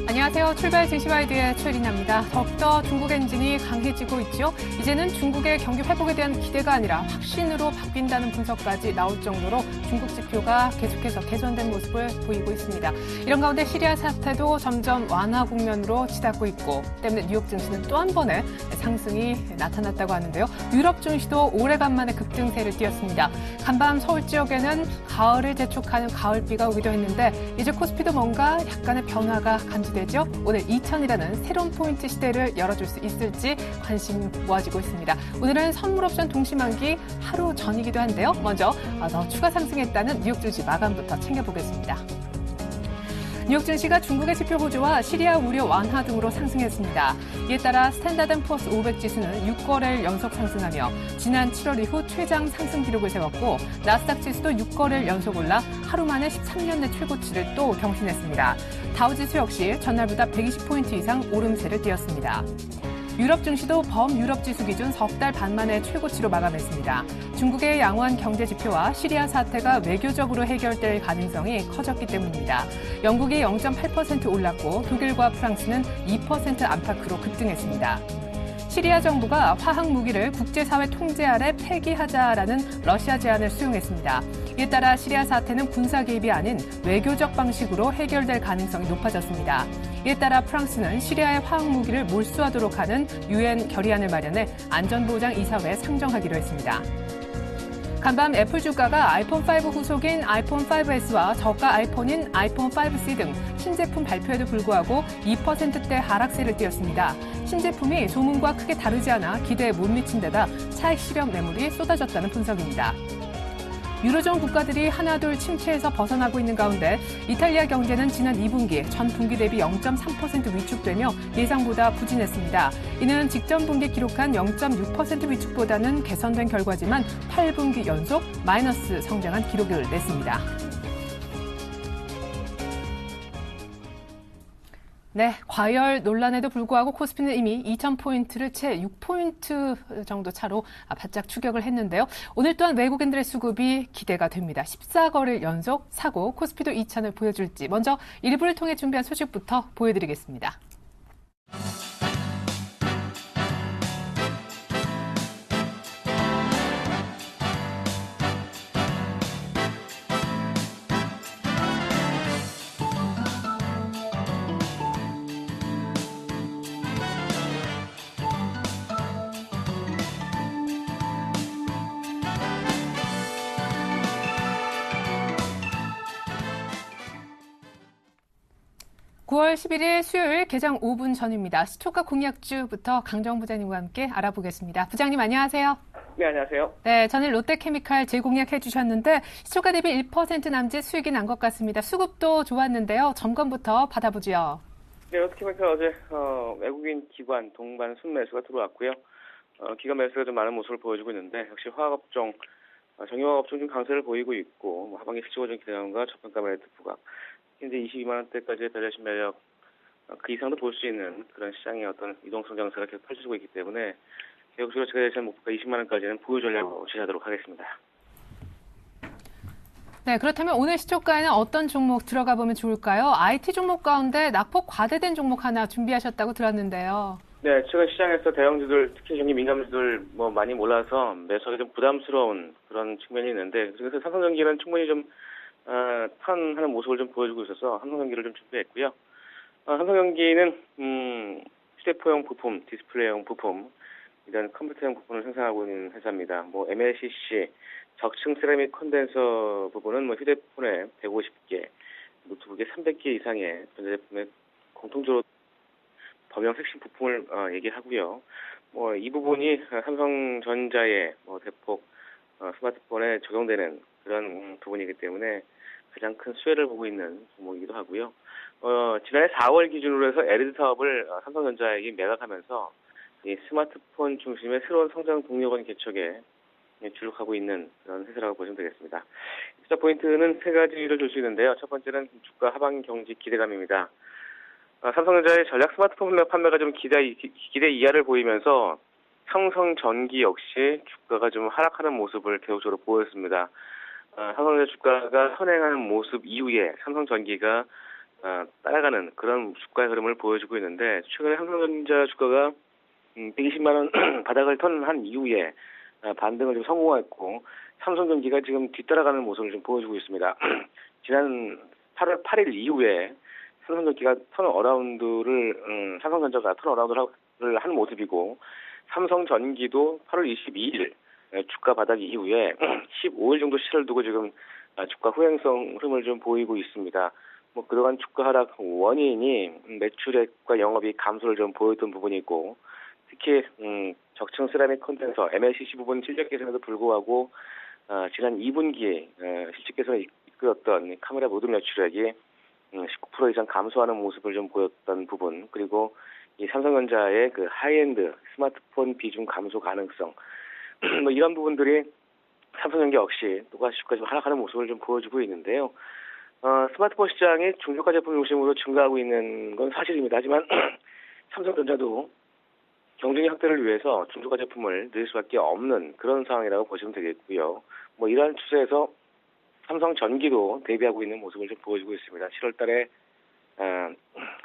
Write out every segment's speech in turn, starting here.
안녕하세요. 출발 증시와이드의 최리나입니다. 더욱더 중국 엔진이 강해지고 있죠. 이제는 중국의 경기 회복에 대한 기대가 아니라 확신으로 바뀐다는 분석까지 나올 정도로 중국 지표가 계속해서 개선된 모습을 보이고 있습니다. 이런 가운데 시리아 사태도 점점 완화 국면으로 치닫고 있고 때문에 뉴욕 증시는 또 한 번의 상승이 나타났다고 하는데요. 유럽 증시도 오래간만에 급등세를 띄었습니다. 간밤 서울 지역에는 가을을 재촉하는 가을비가 오기도 했는데 이제 코스피도 뭔가 약간의 변화가 감지되죠. 오늘 2000이라는 새로운 포인트 시대를 열어줄 수 있을지 관심 모아지고 있습니다. 오늘은 선물옵션 동시만기 하루 전이기도 한데요. 먼저 더 추가 상승했다는 뉴욕 증시 마감부터 챙겨보겠습니다. 뉴욕 증시가 중국의 지표 호조와 시리아 우려 완화 등으로 상승했습니다. 이에 따라 스탠다드 & 포어스 500 지수는 6거래일 연속 상승하며 지난 7월 이후 최장 상승 기록을 세웠고 나스닥 지수도 6거래일 연속 올라 하루 만에 13년 내 최고치를 또 경신했습니다. 다우지수 역시 전날보다 120포인트 이상 오름세를 띄었습니다. 유럽 증시도 범유럽 지수 기준 석 달 반 만에 최고치로 마감했습니다. 중국의 양호한 경제 지표와 시리아 사태가 외교적으로 해결될 가능성이 커졌기 때문입니다. 영국이 0.8% 올랐고 독일과 프랑스는 2% 안팎으로 급등했습니다. 시리아 정부가 화학 무기를 국제사회 통제 아래 폐기하자라는 러시아 제안을 수용했습니다. 이에 따라 시리아 사태는 군사 개입이 아닌 외교적 방식으로 해결될 가능성이 높아졌습니다. 이에 따라 프랑스는 시리아의 화학 무기를 몰수하도록 하는 유엔 결의안을 마련해 안전보장 이사회에 상정하기로 했습니다. 간밤 애플 주가가 아이폰 5 후속인 아이폰 5S와 저가 아이폰인 아이폰 5C 등 신제품 발표에도 불구하고 2%대 하락세를 띄었습니다. 신제품이 소문과 크게 다르지 않아 기대에 못 미친 데다 차익 실현 매물이 쏟아졌다는 분석입니다. 유로존 국가들이 하나둘 침체에서 벗어나고 있는 가운데 이탈리아 경제는 지난 2분기 전 분기 대비 0.3% 위축되며 예상보다 부진했습니다. 이는 직전 분기 기록한 0.6% 위축보다는 개선된 결과지만 8분기 연속 마이너스 성장한 기록을 냈습니다. 네, 과열 논란에도 불구하고 코스피는 이미 2000포인트를 채 6포인트 정도 차로 바짝 추격을 했는데요. 오늘 또한 외국인들의 수급이 기대가 됩니다. 14거래일 연속 사고 코스피도 2000을 보여줄지 먼저 일부를 통해 준비한 소식부터 보여드리겠습니다. 9월 11일 수요일 개장 5분 전입니다. 시초가 공약주부터 강정 부장님과 함께 알아보겠습니다. 부장님 안녕하세요. 네, 안녕하세요. 네, 전일 롯데케미칼 재공약해 주셨는데 시초가 대비 1% 남짓 수익이 난 것 같습니다. 수급도 좋았는데요. 점검부터 받아보죠. 네, 롯데케미칼 어제 외국인 기관 동반 순매수가 들어왔고요. 기관 매수가 좀 많은 모습을 보여주고 있는데 역시 화학업종, 정유화업종 좀 강세를 보이고 있고 하반기 실적오전 기대감과 저평가 매매트 부각, 현재 22만 원대까지의 배려심 매력 그 이상도 볼 수 있는 그런 시장의 어떤 이동성 장세가 계속 펼쳐지고 있기 때문에 계속적으로 제가 예상 목표가 20만 원까지는 보유 전략으로 지지하도록 하겠습니다. 네, 그렇다면 오늘 시초가에는 어떤 종목 들어가 보면 좋을까요? IT 종목 가운데 낙폭 과대된 종목 하나 준비하셨다고 들었는데요. 네, 최근 시장에서 대형주들, 특히 경기 민감주들 많이 몰라서 매수하기 좀 부담스러운 그런 측면이 있는데 그래서 삼성전기는 충분히 좀 턴하는 모습을 좀 보여주고 있어서 삼성전기를 좀 준비했고요. 삼성전기는 휴대폰용 부품, 디스플레이용 부품, 이런 컴퓨터용 부품을 생산하고 있는 회사입니다. MLCC, 적층 세라믹 컨덴서 부분은 휴대폰에 150개, 노트북에 300개 이상의 전자제품에 공통적으로 범용 핵심 부품을 얘기하고요. 이 부분이 삼성전자의 대폭 스마트폰에 적용되는 그런 부분이기 때문에 가장 큰 수혜를 보고 있는 종목이기도 하고요. 지난해 4월 기준으로 해서 LED 사업을 삼성전자에게 매각하면서 이 스마트폰 중심의 새로운 성장 동력원 개척에 주력하고 있는 그런 회사라고 보시면 되겠습니다. 투자 포인트는 세 가지를 줄 수 있는데요. 첫 번째는 주가 하반기 경기 기대감입니다. 삼성전자의 전략 스마트폰 판매가 좀 기대 이하를 보이면서 삼성전기 역시 주가가 좀 하락하는 모습을 계속적으로 보였습니다. 삼성전자 주가가 선행하는 모습 이후에 삼성전기가 따라가는 그런 주가의 흐름을 보여주고 있는데 최근에 삼성전자 주가가 120만 원 바닥을 턴한 이후에 반등을 좀 성공했고 삼성전기가 지금 뒤따라가는 모습을 좀 보여주고 있습니다. 지난 8월 8일 이후에 삼성전기가 삼성전자가 턴어라운드를 한 모습이고 삼성전기도 8월 22일 주가 바닥 이후에 15일 정도 시를 두고 지금 주가 후행성 흐름을 좀 보이고 있습니다. 그동안 주가 하락 원인이 매출액과 영업이익 감소를 좀 보였던 부분이고 특히 적층 세라믹 컨덴서 MLCC 부분 실적 개선에도 불구하고 지난 2분기에 실적 개선을 이끌었던 카메라 모듈 매출액이 19% 이상 감소하는 모습을 좀 보였던 부분, 그리고 이 삼성전자의 그 하이엔드 스마트폰 비중 감소 가능성, 이런 부분들이 삼성전기 역시 또다시 주가 좀 하락하는 모습을 좀 보여주고 있는데요. 스마트폰 시장이 중저가 제품 중심으로 증가하고 있는 건 사실입니다. 하지만 삼성전자도 경쟁력 확대를 위해서 중저가 제품을 늘 수밖에 없는 그런 상황이라고 보시면 되겠고요. 이러한 추세에서 삼성전기도 대비하고 있는 모습을 좀 보여주고 있습니다. 7월 달에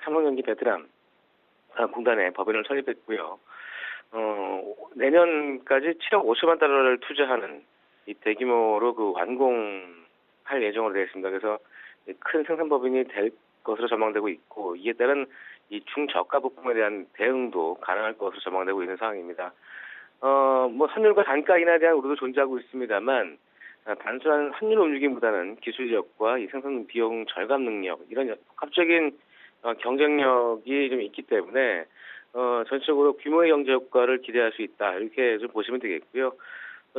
삼성전기 베트남 공단에 법인을 설립했고요. 내년까지 7억 5천만 달러를 투자하는 이 대규모로 그 완공할 예정으로 되어 있습니다. 그래서 큰 생산 법인이 될 것으로 전망되고 있고 이에 따른 이 중저가 부품에 대한 대응도 가능할 것으로 전망되고 있는 상황입니다. 선율과 단가 인하에 대한 우려도 존재하고 있습니다만 단순한 환율 움직임보다는 기술력과 이 생산 비용 절감 능력 이런 복합적인 경쟁력이 좀 있기 때문에 전체적으로 규모의 경제 효과를 기대할 수 있다 이렇게 좀 보시면 되겠고요.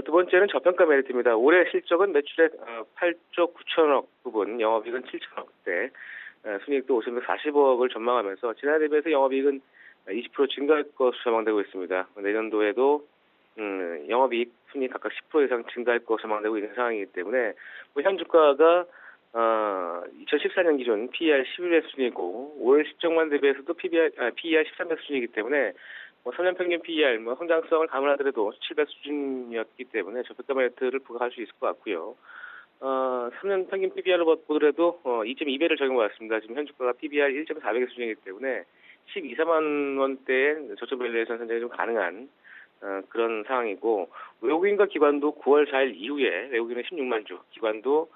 두 번째는 저평가 메리트입니다. 올해 실적은 매출액 8조 9천억 부분, 영업이익은 7천억대, 순이익도 540억을 전망하면서 지난해 대비해서 영업이익은 20% 증가할 것으로 전망되고 있습니다. 내년도에도 영업이익, 순이익 각각 10% 이상 증가할 것으로 전망되고 있는 상황이기 때문에 현 주가가 2014년 기준 PER 11배 수준이고 올 실적만 대비해서도 PER 13배 수준이기 때문에 3년 평균 PER 성장성을 감안하더라도 7배 수준이었기 때문에 저평가 메리트를 부각할 수 있을 것 같고요. 3년 평균 PBR로 보더라도 2.2배를 적용받았습니다. 지금 현 주가가 PBR 1.4배 수준이기 때문에 12, 4만 원대의 저점 밸류에이션 선정이 좀 가능한 그런 상황이고 외국인과 기관도 9월 4일 이후에 외국인은 16만 주, 기관도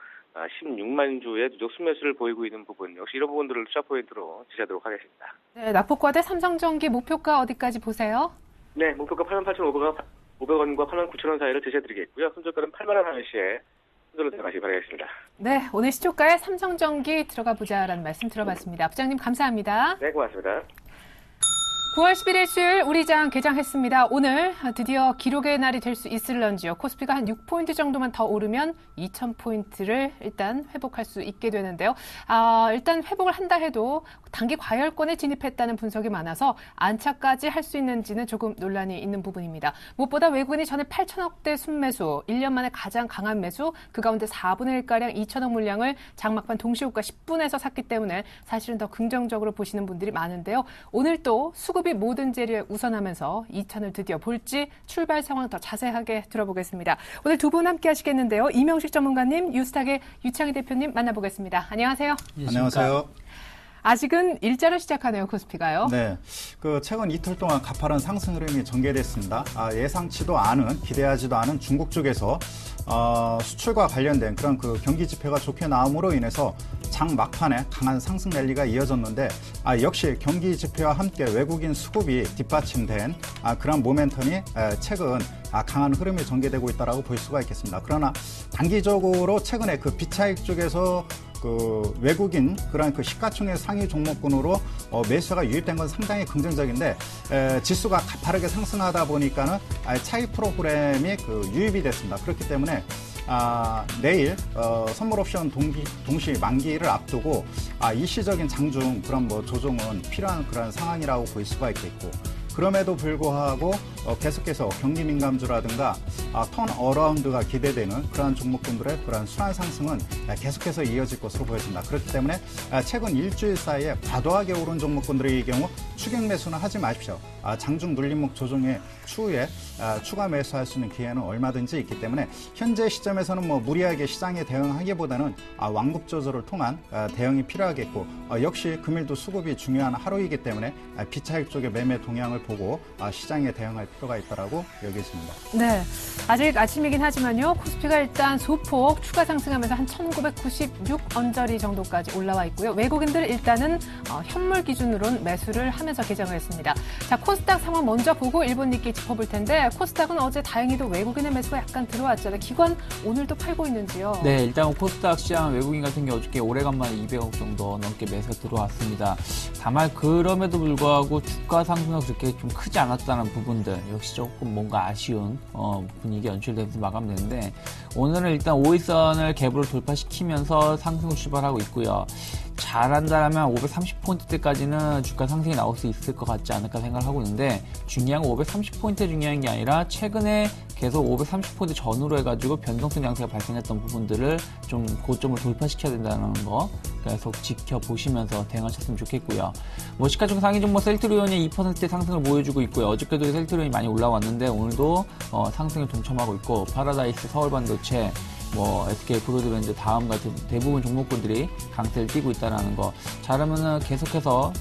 16만 주의 누적 순매수를 보이고 있는 부분, 역시 이런 부분들을 투자 포인트로 지지하도록 하겠습니다. 네, 낙폭과대 삼성전기 목표가 어디까지 보세요? 네, 목표가 88,500원과 89,000원 사이를 제시해드리겠고요. 손절가는 8만 원 하시에 손절로 들어가시기 바라겠습니다. 네, 오늘 시초가에 삼성전기 들어가 보자라는 말씀 들어봤습니다. 부장님 감사합니다. 네, 고맙습니다. 9월 11일 수요일 우리장 개장했습니다. 오늘 드디어 기록의 날이 될 수 있을런지요. 코스피가 한 6포인트 정도만 더 오르면 2,000포인트를 일단 회복할 수 있게 되는데요. 일단 회복을 한다 해도 단기 과열권에 진입했다는 분석이 많아서 안착까지 할 수 있는지는 조금 논란이 있는 부분입니다. 무엇보다 외국인이 전에 8천억대 순매수, 1년 만에 가장 강한 매수, 그 가운데 4분의 1가량 2천억 물량을 장막판 동시호가 10분에서 샀기 때문에 사실은 더 긍정적으로 보시는 분들이 많은데요. 오늘 또 수급이 모든 재료에 우선하면서 2천을 드디어 볼지 출발 상황 더 자세하게 들어보겠습니다. 오늘 두 분 함께 하시겠는데요. 이명식 전문가님, 유스탁의 유창희 대표님 만나보겠습니다. 안녕하세요. 안녕하세요. 아직은 일자로 시작하네요, 코스피가요. 네, 최근 이틀 동안 가파른 상승 흐름이 전개됐습니다. 예상치도 않은, 기대하지도 않은 중국 쪽에서 수출과 관련된 그런 경기 지표가 좋게 나옴으로 인해서 장 막판에 강한 상승 랠리가 이어졌는데 역시 경기 지표와 함께 외국인 수급이 뒷받침된 그런 모멘텀이 최근 강한 흐름이 전개되고 있다고 볼 수가 있겠습니다. 그러나 단기적으로 최근에 비차익 쪽에서 외국인 그런 시가총액 상위 종목군으로 매수가 유입된 건 상당히 긍정적인데 지수가 가파르게 상승하다 보니까는 차익 프로그램이 유입이 됐습니다. 그렇기 때문에 내일 선물 옵션 동시 만기를 앞두고 일시적인 장중 그런 조정은 필요한 그런 상황이라고 볼 수가 있겠고, 그럼에도 불구하고 계속해서 경기 민감주라든가 턴어라운드가 기대되는 그러한 종목군들의 그러한 순환 상승은 계속해서 이어질 것으로 보여집니다. 그렇기 때문에 최근 일주일 사이에 과도하게 오른 종목군들의 경우 추격 매수는 하지 마십시오. 장중 눌림목 조정의 추후에 추가 매수할 수 있는 기회는 얼마든지 있기 때문에 현재 시점에서는 뭐 무리하게 시장에 대응하기보다는 완급 조절을 통한 대응이 필요하겠고 역시 금일도 수급이 중요한 하루이기 때문에 비차익 쪽의 매매 동향을 보고 시장에 대응할 필요가 있다고 여기십니다. 네, 아직 아침이긴 하지만요. 코스피가 일단 소폭 추가 상승하면서 한 1996 언저리 정도까지 올라와 있고요. 외국인들 일단은 현물 기준으로는 매수를 하면서 개장을 했습니다. 자, 코스닥 상황 먼저 보고 일본 니케이 짚어볼 텐데 코스닥은 어제 다행히도 외국인의 매수가 약간 들어왔잖아요. 기관 오늘도 팔고 있는지요? 네, 일단 코스닥 시장 외국인 같은 경우 어저께 오래간만에 200억 정도 넘게 매수가 들어왔습니다. 다만 그럼에도 불구하고 주가 상승은 그렇게 좀 크지 않았다는 부분들 역시 조금 뭔가 아쉬운 분위기 연출되면서 마감되는데 오늘은 일단 5일선을 갭으로 돌파시키면서 상승을 출발하고 있고요. 잘한다면 530포인트대까지는 주가 상승이 나올 수 있을 것 같지 않을까 생각을 하고 있는데 중요한 건 530포인트 중요한 게 아니라 최근에 계속 530포인트 전후로 해가지고 변동성 양세가 발생했던 부분들을 좀 고점을 돌파시켜야 된다는 거 계속 지켜보시면서 대응하셨으면 좋겠고요. 뭐 시가총 상위 종목 셀트리온이 2%대 상승을 보여주고 있고요. 어저께도 셀트리온이 많이 올라왔는데 오늘도 상승을 동참하고 있고 파라다이스, 서울반도체, SK 브로드밴드 다음 같은 대부분 종목군들이 강세를 띠고 있다는 거. 잘하면은 계속해서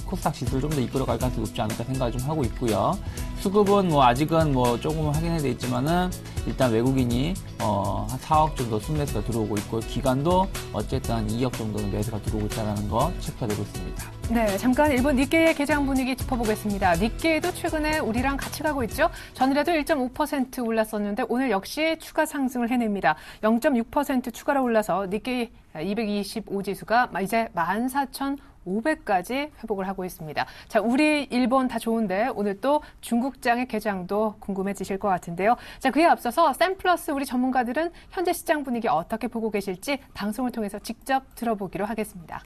코스닥 지수를 좀 더 이끌어갈 가능성이 높지 않을까 생각을 좀 하고 있고요. 수급은 아직은 조금 확인이 돼 있지만은 일단 외국인이 한 4억 정도 순매수가 들어오고 있고 기관도 어쨌든 한 2억 정도는 매수가 들어오고 있다는 거 체크가 되고 있습니다. 네, 잠깐 일본 니케이의 개장 분위기 짚어보겠습니다. 니케이도 최근에 우리랑 같이 가고 있죠. 전일에도 1.5% 올랐었는데 오늘 역시 추가 상승을 해냅니다. 0.6% 추가로 올라서 니케이 225지수가 이제 14,500까지 회복을 하고 있습니다. 자, 우리 일본 다 좋은데 오늘 또 중국장의 개장도 궁금해지실 것 같은데요. 자, 그에 앞서서 샘플러스 우리 전문가들은 현재 시장 분위기 어떻게 보고 계실지 방송을 통해서 직접 들어보기로 하겠습니다.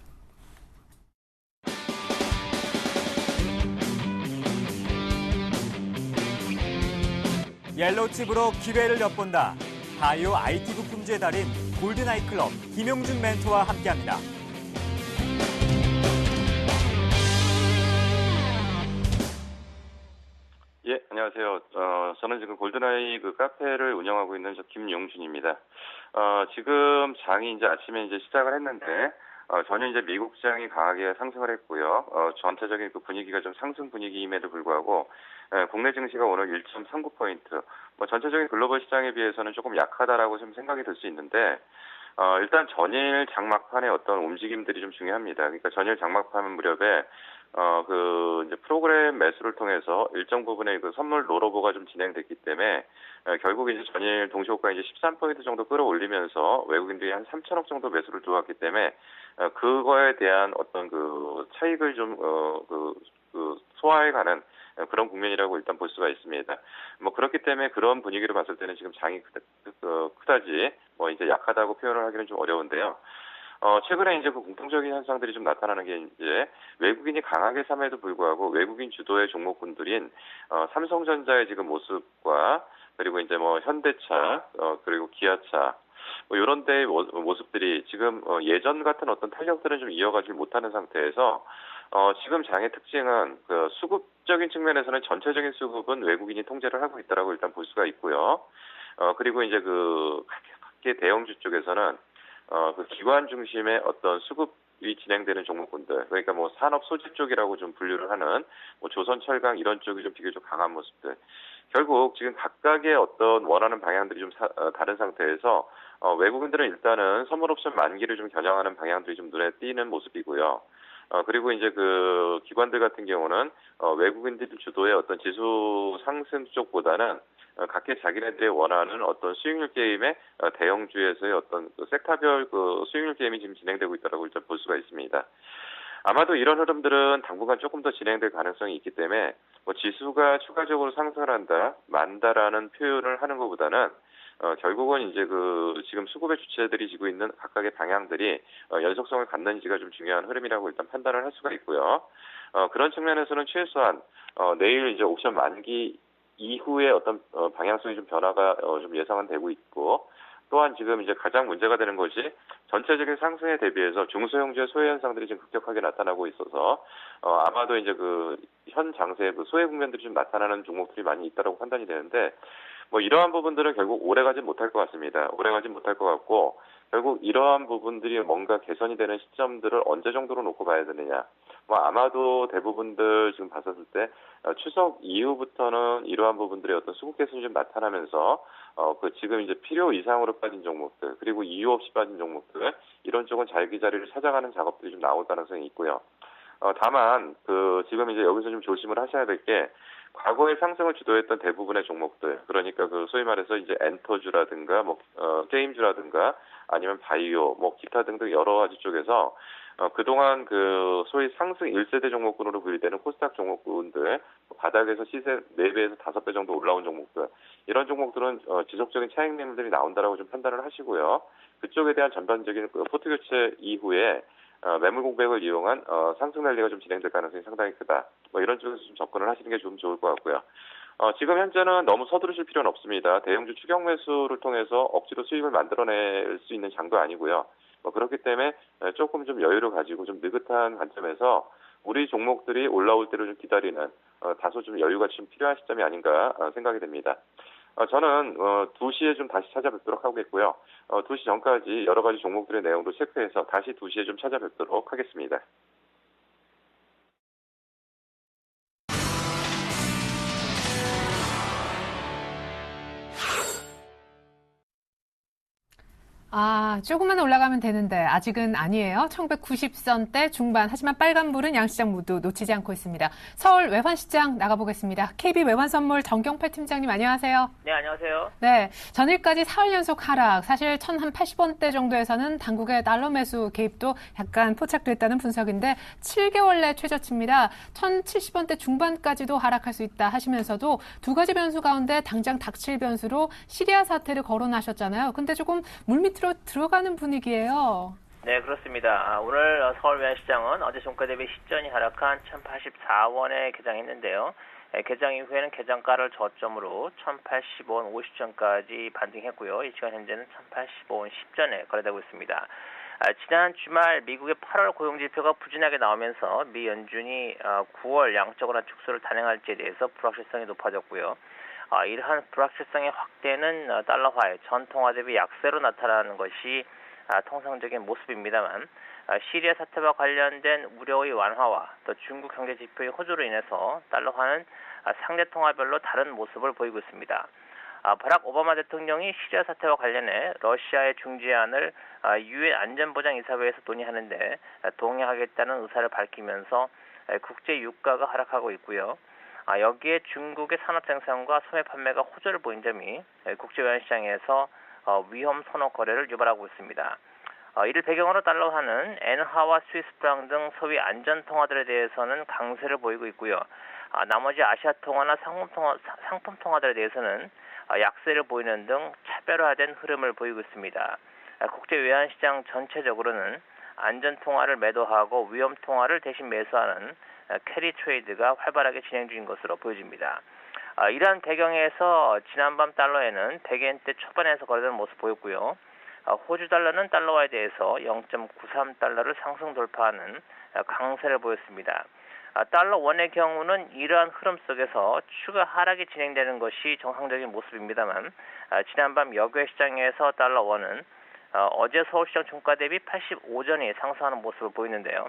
옐로우칩으로 기회를 엿본다. 바이오 IT 부품주의 달인 골든아이 클럽 김용준 멘토와 함께합니다. 예, 안녕하세요. 저는 지금 골든아이 카페를 운영하고 있는 김용준입니다. 지금 장이 이제 아침에 시작을 했는데, 전혀 이제 미국 시장이 강하게 상승을 했고요. 전체적인 분위기가 좀 상승 분위기임에도 불구하고, 국내 증시가 오늘 1.39포인트, 전체적인 글로벌 시장에 비해서는 조금 약하다라고 좀 생각이 들 수 있는데, 일단 전일 장막판의 어떤 움직임들이 좀 중요합니다. 그러니까 전일 장막판 무렵에, 이제 프로그램 매수를 통해서 일정 부분의 선물 롤오버가 좀 진행됐기 때문에, 결국 이제 전일 동시호가 13포인트 정도 끌어올리면서 외국인들이 한 3천억 정도 매수를 들어왔기 때문에, 그거에 대한 어떤 차익을 좀, 소화해가는 그런 국면이라고 일단 볼 수가 있습니다. 그렇기 때문에 그런 분위기로 봤을 때는 지금 장이 그다지 이제 약하다고 표현을 하기는 좀 어려운데요. 최근에 이제 공통적인 현상들이 좀 나타나는 게 이제 외국인이 강하게 삼에도 불구하고 외국인 주도의 종목군들인 삼성전자의 지금 모습과 그리고 이제 현대차 그리고 기아차 이런 데의 모습들이 지금 예전 같은 어떤 탄력들은 좀 이어가지 못하는 상태에서 지금 장의 특징은 수급적인 측면에서는 전체적인 수급은 외국인이 통제를 하고 있다라고 일단 볼 수가 있고요. 그리고 이제 각계 대형주 쪽에서는 기관 중심의 어떤 수급이 진행되는 종목군들, 그러니까 산업 소재 쪽이라고 좀 분류를 하는 조선철강 이런 쪽이 좀 비교적 강한 모습들. 결국 지금 각각의 어떤 원하는 방향들이 좀 다른 상태에서 외국인들은 일단은 선물옵션 만기를 좀 겨냥하는 방향들이 좀 눈에 띄는 모습이고요. 그리고 이제 기관들 같은 경우는 외국인들 주도의 어떤 지수 상승 쪽보다는 각계 자기네들이 원하는 어떤 수익률 게임의 대형주에서의 어떤 섹터별 수익률 게임이 지금 진행되고 있다고 일단 볼 수가 있습니다. 아마도 이런 흐름들은 당분간 조금 더 진행될 가능성이 있기 때문에 지수가 추가적으로 상승을 만다라는 표현을 하는 것보다는 결국은 이제 지금 수급의 주체들이 지고 있는 각각의 방향들이 연속성을 갖는지가 좀 중요한 흐름이라고 일단 판단을 할 수가 있고요. 그런 측면에서는 최소한 내일 이제 옵션 만기 이후에 어떤 방향성이 좀 변화가 좀 예상은 되고 있고, 또한 지금 이제 가장 문제가 되는 것이 전체적인 상승에 대비해서 중소형주의 소외 현상들이 지금 급격하게 나타나고 있어서 아마도 이제 그 현 장세의 그 소외 국면들이 좀 나타나는 종목들이 많이 있다라고 판단이 되는데, 뭐 이러한 부분들은 결국 오래 가진 못할 것 같습니다. 오래 가진 못할 것 같고, 결국 이러한 부분들이 뭔가 개선이 되는 시점들을 언제 정도로 놓고 봐야 되느냐. 뭐 아마도 대부분들 지금 봤었을 때 추석 이후부터는 이러한 부분들의 어떤 수급 개선이 좀 나타나면서 그 지금 이제 필요 이상으로 빠진 종목들, 그리고 이유 없이 빠진 종목들, 이런 쪽은 자기 자리를 찾아가는 작업들이 좀 나올 가능성이 있고요. 다만 그 지금 이제 여기서 좀 조심을 하셔야 될 게, 과거의 상승을 주도했던 대부분의 종목들, 그러니까 그 소위 말해서 이제 엔터주라든가 뭐 게임주라든가 아니면 바이오, 뭐 기타 등등 여러 가지 쪽에서 그동안 그 소위 상승 1세대 종목군으로 분류되는 코스닥 종목군들, 바닥에서 시세 4배에서 5배 정도 올라온 종목들, 이런 종목들은 지속적인 차익 매물들이 나온다라고 좀 판단을 하시고요. 그쪽에 대한 전반적인 그 포트 교체 이후에 매물 공백을 이용한 상승 랠리가 좀 진행될 가능성이 상당히 크다. 뭐 이런 쪽에서 좀 접근을 하시는 게 좀 좋을 것 같고요. 지금 현재는 너무 서두르실 필요는 없습니다. 대형주 추격 매수를 통해서 억지로 수익을 만들어낼 수 있는 장도 아니고요. 뭐 그렇기 때문에 조금 좀 여유를 가지고 좀 느긋한 관점에서 우리 종목들이 올라올 때를 좀 기다리는 다소 좀 여유가 좀 필요한 시점이 아닌가 생각이 됩니다. 저는 2시에 좀 다시 찾아뵙도록 하겠고요. 2시 전까지 여러 가지 종목들의 내용도 체크해서 다시 2시에 좀 찾아뵙도록 하겠습니다. 조금만 올라가면 되는데 아직은 아니에요. 1190선대 중반. 하지만 빨간불은 양시장 모두 놓치지 않고 있습니다. 서울 외환시장 나가보겠습니다. KB 외환선물 정경팔 팀장님 안녕하세요. 네, 안녕하세요. 네, 전일까지 사흘 연속 하락. 사실 1080원대 정도에서는 당국의 달러 매수 개입도 약간 포착됐다는 분석인데 7개월 내 최저치입니다. 1070원대 중반까지도 하락할 수 있다 하시면서도 두 가지 변수 가운데 당장 닥칠 변수로 시리아 사태를 거론하셨잖아요. 근데 조금 물밑으로 들어가는 분위기예요. 네, 그렇습니다. 오늘 서울 외환시장은 어제 종가 대비 시전이 하락한 1084원에 개장했는데요. 개장 이후에는 개장가를 저점으로 1080원 50전까지 반등했고요. 이 시간 현재는 1085원 10전에 거래되고 있습니다. 지난 주말 미국의 8월 고용지표가 부진하게 나오면서 미 연준이 9월 양적완화 축소를 단행할지에 대해서 불확실성이 높아졌고요. 이러한 불확실성의 확대는 달러화의 전통화 대비 약세로 나타나는 것이 통상적인 모습입니다만, 시리아 사태와 관련된 우려의 완화와 또 중국 경제 지표의 호조로 인해서 달러화는 상대 통화별로 다른 모습을 보이고 있습니다. 바락 오바마 대통령이 시리아 사태와 관련해 러시아의 중재안을 유엔 안전보장이사회에서 논의하는데 동의하겠다는 의사를 밝히면서 국제 유가가 하락하고 있고요. 여기에 중국의 산업 생산과 소매 판매가 호조를 보인 점이 국제외환시장에서 위험 선호 거래를 유발하고 있습니다. 이를 배경으로 달러화는 엔화와 스위스프랑 등 소위 안전통화들에 대해서는 강세를 보이고 있고요. 나머지 아시아 통화나 상품 통화들에 대해서는 약세를 보이는 등 차별화된 흐름을 보이고 있습니다. 국제외환시장 전체적으로는 안전통화를 매도하고 위험통화를 대신 매수하는 캐리 트레이드가 활발하게 진행 중인 것으로 보여집니다. 이러한 배경에서 지난밤 달러에는 100엔대 초반에서 거래되는 모습 보였고요. 호주 달러는 달러화에 대해서 0.93달러를 상승 돌파하는 강세를 보였습니다. 달러 원의 경우는 이러한 흐름 속에서 추가 하락이 진행되는 것이 정상적인 모습입니다만, 지난밤 역외 시장에서 달러 원은 어제 서울시장 종가 대비 85전이 상승하는 모습을 보이는데요.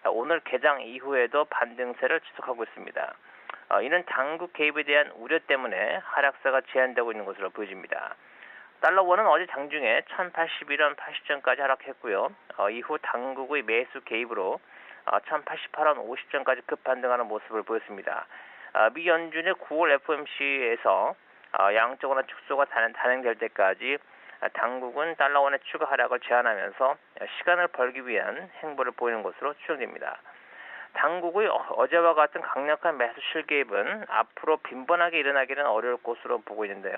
오늘 개장 이후에도 반등세를 지속하고 있습니다. 이는 당국 개입에 대한 우려 때문에 하락세가 제한되고 있는 것으로 보여집니다. 달러원은 어제 장중에 1081원 80전까지 하락했고요. 이후 당국의 매수 개입으로 1088원 50전까지 급반등하는 모습을 보였습니다. 미 연준의 9월 FOMC에서 양적완화 축소가 단행될 때까지 당국은 달러원의 추가 하락을 제한하면서 시간을 벌기 위한 행보를 보이는 것으로 추정됩니다. 당국의 어제와 같은 강력한 매수 실개입은 앞으로 빈번하게 일어나기는 어려울 것으로 보고 있는데요.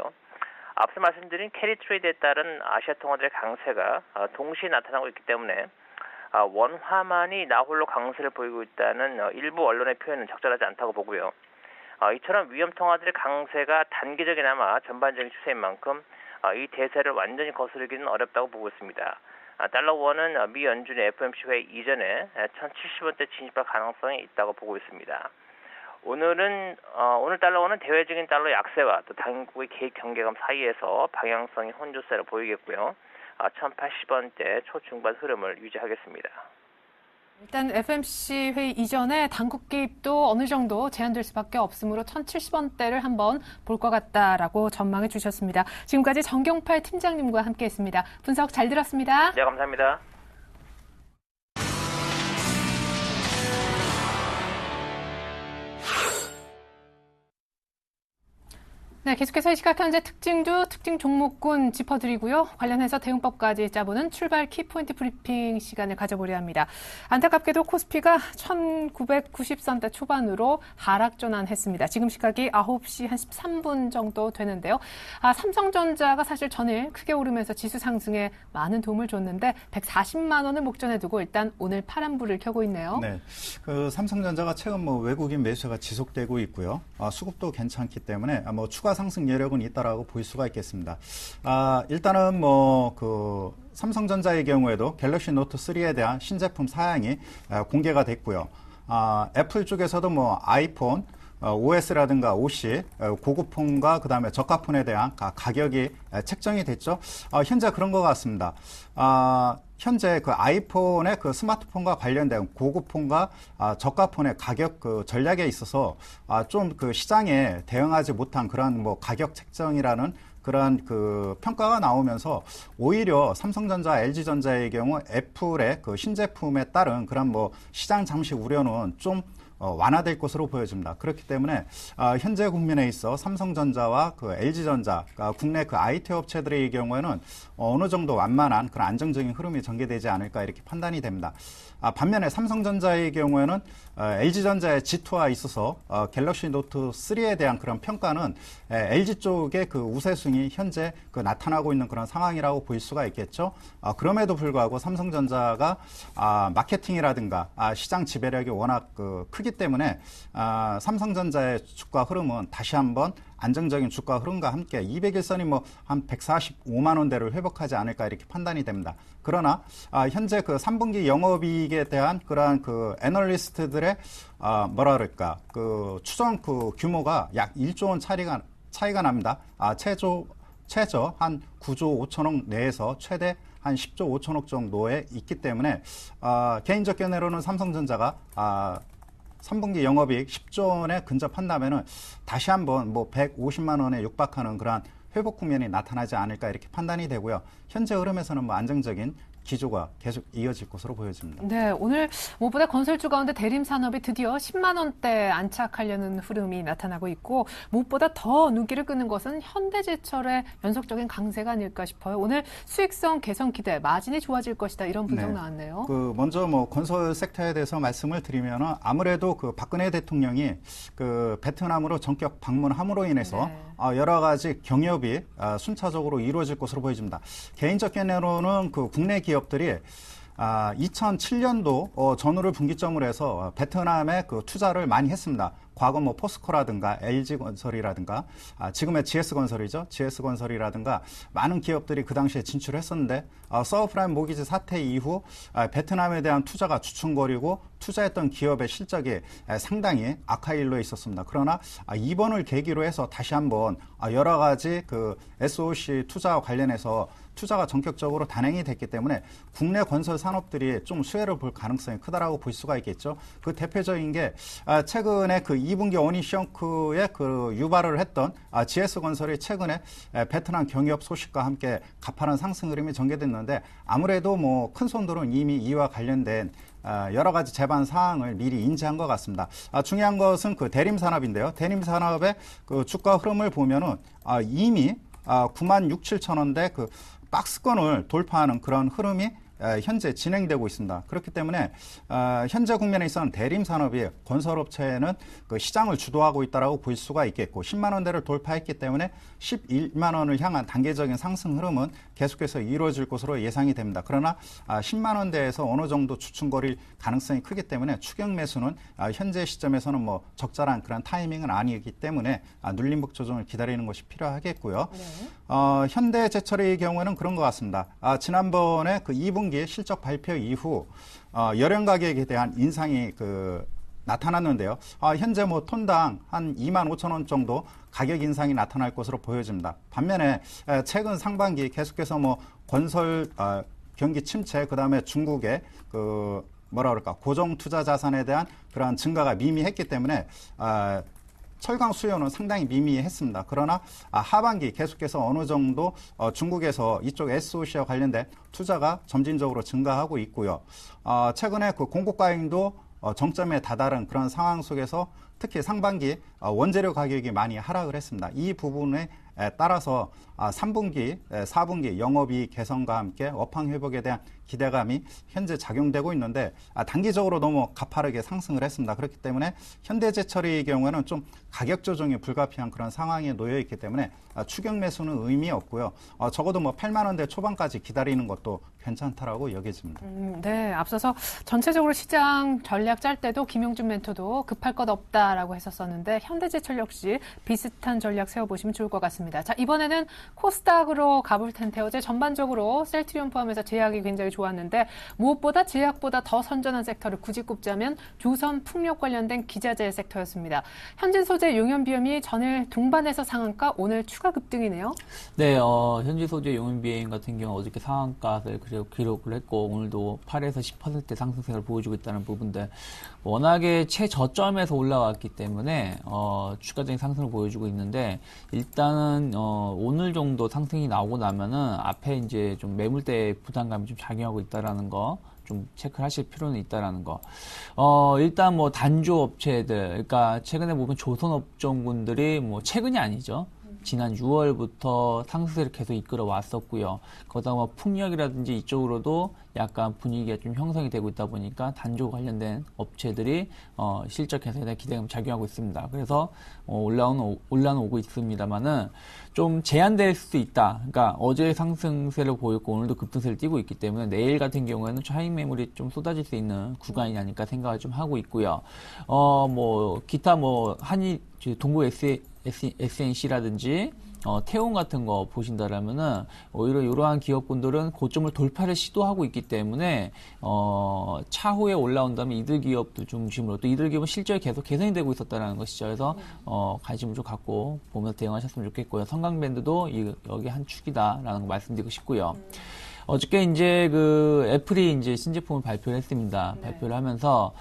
앞서 말씀드린 캐리 트레이드에 따른 아시아 통화들의 강세가 동시에 나타나고 있기 때문에 원화만이 나홀로 강세를 보이고 있다는 일부 언론의 표현은 적절하지 않다고 보고요. 이처럼 위험 통화들의 강세가 단기적이나마 전반적인 추세인 만큼 이 대세를 완전히 거스르기는 어렵다고 보고 있습니다. 달러 원은 미 연준의 FOMC 회의 이전에 1070원대 진입할 가능성이 있다고 보고 있습니다. 오늘 달러 원은 대외적인 달러 약세와 또 당국의 개입 경계감 사이에서 방향성이 혼조세로 보이겠고요. 1080원대 초중반 흐름을 유지하겠습니다. 일단 FOMC 회의 이전에 당국 개입도 어느 정도 제한될 수밖에 없으므로 1070원대를 한번 볼 것 같다라고 전망해 주셨습니다. 지금까지 정경팔 팀장님과 함께했습니다. 분석 잘 들었습니다. 네, 감사합니다. 네, 계속해서 이 시각 현재 특징주, 특징 종목군 짚어드리고요. 관련해서 대응법까지 짜보는 출발 키포인트 브리핑 시간을 가져보려 합니다. 안타깝게도 코스피가 1990선대 초반으로 하락 전환했습니다. 지금 시각이 9시 한 13분 정도 되는데요. 삼성전자가 사실 전일 크게 오르면서 지수 상승에 많은 도움을 줬는데 140만 원을 목전에 두고 일단 오늘 파란불을 켜고 있네요. 네, 그 삼성전자가 최근 외국인 매수가 지속되고 있고요. 수급도 괜찮기 때문에 추가 상승 여력은 있다라고 볼 수가 있겠습니다. 일단은 삼성전자의 경우에도 갤럭시 노트 3에 대한 신제품 사양이 공개가 됐고요. 애플 쪽에서도 아이폰 OS라든가 OC, 고급폰과 그다음에 저가폰에 대한 가격이 책정이 됐죠. 현재 그런 것 같습니다. 현재 그 아이폰의 그 스마트폰과 관련된 고급폰과 저가폰의 가격 전략에 있어서 좀 그 시장에 대응하지 못한 그런 가격 책정이라는 그런 그 평가가 나오면서 오히려 삼성전자, LG전자의 경우 애플의 그 신제품에 따른 그런 시장 잠시 우려는 좀 완화될 것으로 보여집니다. 그렇기 때문에 현재 국면에 있어 삼성전자와 그 LG전자, 국내 그 IT 업체들의 경우에는 어느 정도 완만한 그런 안정적인 흐름이 전개되지 않을까 이렇게 판단이 됩니다. 반면에 삼성전자의 경우에는 LG전자의 G2와 있어서 갤럭시 노트 3에 대한 그런 평가는 LG 쪽의 그 우세순위 현재 나타나고 있는 그런 상황이라고 볼 수가 있겠죠. 그럼에도 불구하고 삼성전자가 마케팅이라든가 시장 지배력이 워낙 크기 때문에 삼성전자의 주가 흐름은 다시 한번 안정적인 주가 흐름과 함께 200일선이 한 145만 원대를 회복하지 않을까 이렇게 판단이 됩니다. 그러나 현재 그 3분기 영업이익에 대한 그러한 그 애널리스트들의 그 추정 그 규모가 약 1조 원 차이가 납니다. 최저 한 9조 5천억 내에서 최대 한 10조 5천억 정도에 있기 때문에 개인적 견해로는 삼성전자가 3분기 영업이익 10조 원에 근접한다면은 다시 한번 150만 원에 육박하는 그러한 회복 국면이 나타나지 않을까 이렇게 판단이 되고요. 현재 흐름에서는 안정적인 기조가 계속 이어질 것으로 보여집니다. 네, 오늘 무엇보다 건설주 가운데 대림산업이 드디어 10만 원대 안착하려는 흐름이 나타나고 있고 무엇보다 더 눈길을 끄는 것은 현대제철의 연속적인 강세가 아닐까 싶어요. 오늘 수익성 개선 기대, 마진이 좋아질 것이다 이런 분석 나왔네요. 먼저 건설 섹터에 대해서 말씀을 드리면 아무래도 그 박근혜 대통령이 그 베트남으로 전격 방문함으로 인해서 여러 가지 경협이 순차적으로 이루어질 것으로 보여집니다. 개인적 견해로는 그 국내 기업들이 2007년도 전후를 분기점으로 해서 베트남에 그 투자를 많이 했습니다. 과거 포스코라든가 LG건설이라든가 지금의 GS건설이죠. GS건설이라든가 많은 기업들이 그 당시에 진출했었는데 서브프라임 모기지 사태 이후 베트남에 대한 투자가 주춤거리고 투자했던 기업의 실적이 상당히 악화일로에 있었습니다. 그러나 이번을 계기로 해서 다시 한번 여러 가지 그 SOC 투자와 관련해서 투자가 전격적으로 단행이 됐기 때문에 국내 건설 산업들이 좀 수혜를 볼 가능성이 크다라고 볼 수가 있겠죠. 그 대표적인 게 최근에 그 2분기 어닝 션크에 그 유발을 했던 GS건설이 최근에 베트남 경협 소식과 함께 가파른 상승 흐름이 전개됐는데 아무래도 큰 손들은 이미 이와 관련된 여러 가지 제반 사항을 미리 인지한 것 같습니다. 중요한 것은 그 대림산업인데요. 대림산업의 그 주가 흐름을 보면은 이미 9만 6, 7천 원대 그 박스권을 돌파하는 그런 흐름이 현재 진행되고 있습니다. 그렇기 때문에 현재 국면에 있어서는 대림 산업이 건설업체는 그 시장을 주도하고 있다라고 볼 수가 있겠고 10만 원대를 돌파했기 때문에 11만 원을 향한 단계적인 상승 흐름은 계속해서 이루어질 것으로 예상이 됩니다. 그러나 10만 원대에서 어느 정도 주춤거릴 가능성이 크기 때문에 추격 매수는 현재 시점에서는 뭐 적절한 그런 타이밍은 아니기 때문에 눌림목 조정을 기다리는 것이 필요하겠고요. 현대제철의 경우에는 그런 것 같습니다. 지난번에 그 2분기 실적 발표 이후 열연 가격에 대한 인상이 나타났는데요. 현재 뭐 톤당 한 2만 5천 원 정도 가격 인상이 나타날 것으로 보여집니다. 반면에 최근 상반기 계속해서 뭐 건설 경기 침체, 그다음에 중국의 고정 투자 자산에 대한 그러한 증가가 미미했기 때문에 철강 수요는 상당히 미미했습니다. 그러나 하반기 계속해서 어느 정도 중국에서 이쪽 SOC와 관련된 투자가 점진적으로 증가하고 있고요. 최근에 그 공급 과잉도 정점에 다다른 그런 상황 속에서 특히 상반기 원재료 가격이 많이 하락을 했습니다. 이 부분에 따라서 3분기, 4분기 영업이익 개선과 함께 업황 회복에 대한 기대감이 현재 작용되고 있는데 단기적으로 너무 가파르게 상승을 했습니다. 그렇기 때문에 현대제철의 경우에는 좀 가격 조정이 불가피한 그런 상황에 놓여 있기 때문에 추격 매수는 의미 없고요. 적어도 뭐 8만 원대 초반까지 기다리는 것도 괜찮다라고 여겨집니다. 네, 앞서서 전체적으로 시장 전략 짤 때도 김용준 멘토도 급할 것 없다라고 했었었는데 현대제철 역시 비슷한 전략 세워보시면 좋을 것 같습니다. 자, 이번에는 코스닥으로 가볼 텐데 어제 전반적으로 셀트리온 포함해서 제약이 굉장히 좋았는데 무엇보다 제약보다 더 선전한 섹터를 굳이 꼽자면 조선 풍력 관련된 기자재 섹터였습니다. 현진 소재 용연비염이 전일 동반해서 상한가, 오늘 추가 급등이네요. 네, 현진 소재 용연비염 같은 경우 어저께 상한가를 기록을 했고 오늘도 8에서 10% 상승세를 보여주고 있다는 부분들 워낙에 최저점에서 올라왔기 때문에 추가적인 상승을 보여주고 있는데 일단은 오늘 정도 상승이 나오고 나면은 앞에 이제 좀 매물대 부담감이 좀 작용하고 있다라는 거 좀 체크를 하실 필요는 있다라는 거. 일단 뭐 단조 업체들, 그러니까 최근에 보면 조선업종군들이 뭐 최근이 아니죠. 지난 6월부터 상승세를 계속 이끌어 왔었고요. 거기다 뭐 풍력이라든지 이쪽으로도 약간 분위기가 좀 형성이 되고 있다 보니까 단조 관련된 업체들이 실적 개선에 대한 기대감을 작용하고 있습니다. 그래서 올라오고 있습니다만은 좀 제한될 수도 있다. 그러니까 어제 상승세를 보였고 오늘도 급등세를 띄고 있기 때문에 내일 같은 경우에는 차익 매물이 좀 쏟아질 수 있는 구간이 아닐까 생각을 좀 하고 있고요. 뭐 기타 뭐 한일 동구 SNC라든지 태온 같은 거 보신다라면은 오히려 이러한 기업군들은 고점을 돌파를 시도하고 있기 때문에 차후에 올라온다면 이들 기업들 중심으로 또 이들 기업은 실적이 계속 개선이 되고 있었다는 것이죠. 그래서 관심을 좀 갖고 보면서 대응하셨으면 좋겠고요. 성강밴드도 여기 한 축이다라는 거 말씀드리고 싶고요. 어저께 이제 애플이 이제 신제품을 발표를 했습니다. 네. 발표를 하면서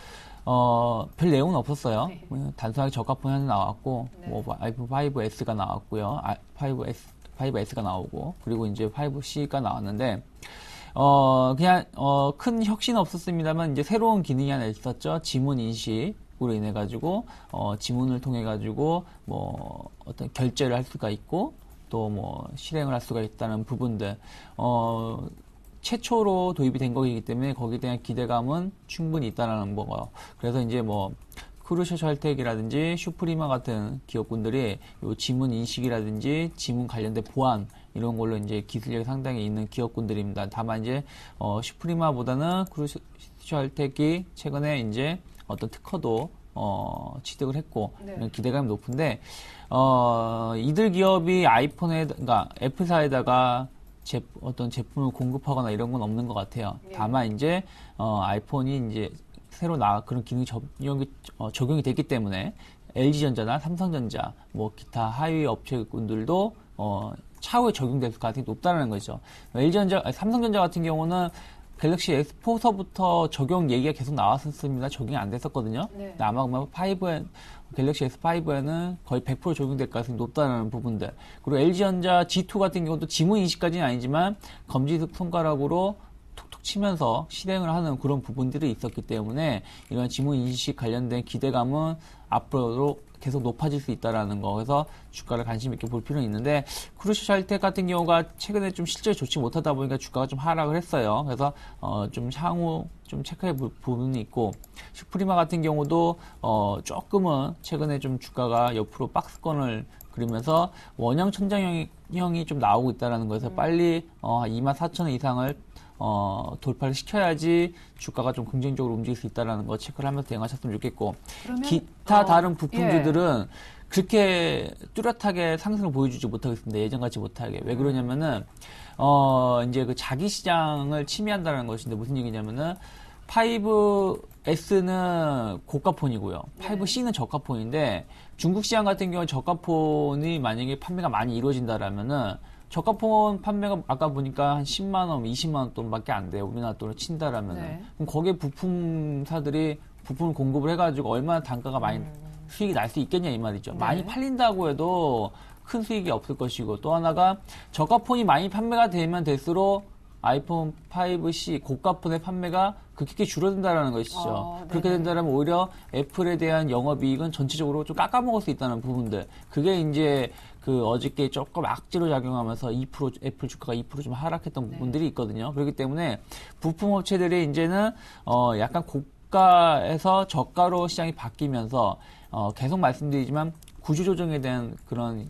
별 내용은 없었어요. 네. 단순하게 저가폰이 하나 나왔고, 네. 뭐, 아이폰 5S가 나왔고요. 5S가 나오고, 그리고 이제 5C가 나왔는데, 그냥, 큰 혁신은 없었습니다만, 이제 새로운 기능이 하나 있었죠. 지문 인식으로 인해가지고, 지문을 통해가지고, 뭐, 어떤 결제를 할 수가 있고, 또 뭐, 실행을 할 수가 있다는 부분들, 최초로 도입이 된 거기 때문에 거기에 대한 기대감은 충분히 있다라는 거고요. 그래서 이제 뭐 크루셔셜텍이라든지 슈프리마 같은 기업군들이 요 지문 인식이라든지 지문 관련된 보안 이런 걸로 이제 기술력이 상당히 있는 기업군들입니다. 다만 이제 슈프리마보다는 크루셔셜텍이 최근에 이제 어떤 특허도 취득을 했고 네. 기대감이 높은데 이들 기업이 그러니까 애플사에다가 어떤 제품을 공급하거나 이런 건 없는 것 같아요. 예. 다만 이제 아이폰이 이제 새로 그런 기능이 적용이 됐기 때문에 LG전자나 삼성전자, 뭐 기타 하위 업체군들도 차후에 적용될 가능성이 높다는 거죠. 삼성전자 같은 경우는 갤럭시 S4서부터 적용 얘기가 계속 나왔었습니다. 적용이 안 됐었거든요. 네. 아마 갤럭시 S5에는 거의 100% 적용될 가능성이 높다는 부분들. 그리고 LG전자 G2 같은 경우도 지문 인식까지는 아니지만 검지 손가락으로 톡톡 치면서 실행을 하는 그런 부분들이 있었기 때문에 이런 지문 인식 관련된 기대감은 앞으로도 계속 높아질 수 있다라는 거. 그래서 주가를 관심 있게 볼 필요는 있는데 크루시샬텍 같은 경우가 최근에 좀 실적이 좋지 못하다 보니까 주가가 좀 하락을 했어요. 그래서 좀 향후 좀 체크해 볼 부분이 있고 슈프리마 같은 경우도 조금은 최근에 좀 주가가 옆으로 박스권을 그리면서 원형 천장형이 좀 나오고 있다라는 거에서 빨리 24,000원 이상을 돌파를 시켜야지 주가가 좀 긍정적으로 움직일 수 있다는 거 체크를 하면서 대응하셨으면 좋겠고 기타 다른 부품주들은 그렇게 뚜렷하게 상승을 보여주지 못하겠습니다. 예전같이 못하게. 왜 그러냐면은 이제 그 자기 시장을 침해한다는 것인데 무슨 얘기냐면은 5S는 고가폰이고요. 5C는 저가폰인데 중국 시장 같은 경우는 저가폰이 만약에 판매가 많이 이루어진다라면은 저가폰 판매가 아까 보니까 한 10만 원, 20만 원 돈밖에 안 돼요. 우리나라 돈을 친다라면은. 그럼 거기에 부품사들이 부품을 공급을 해가지고 얼마나 단가가 많이 수익이 날 수 있겠냐 이 말이죠. 많이 팔린다고 해도 큰 수익이 없을 것이고 또 하나가 저가폰이 많이 판매가 되면 될수록 아이폰 5C 고가폰의 판매가 급격히 줄어든다라는 것이죠. 그렇게 된다면 오히려 애플에 대한 영업이익은 전체적으로 좀 깎아먹을 수 있다는 부분들. 그게 이제 그 어저께 조금 악재로 작용하면서 2% 애플 주가가 2% 좀 하락했던 부분들이 있거든요. 그렇기 때문에 부품 업체들이 이제는 약간 고가에서 저가로 시장이 바뀌면서 계속 말씀드리지만 구조조정에 대한 그런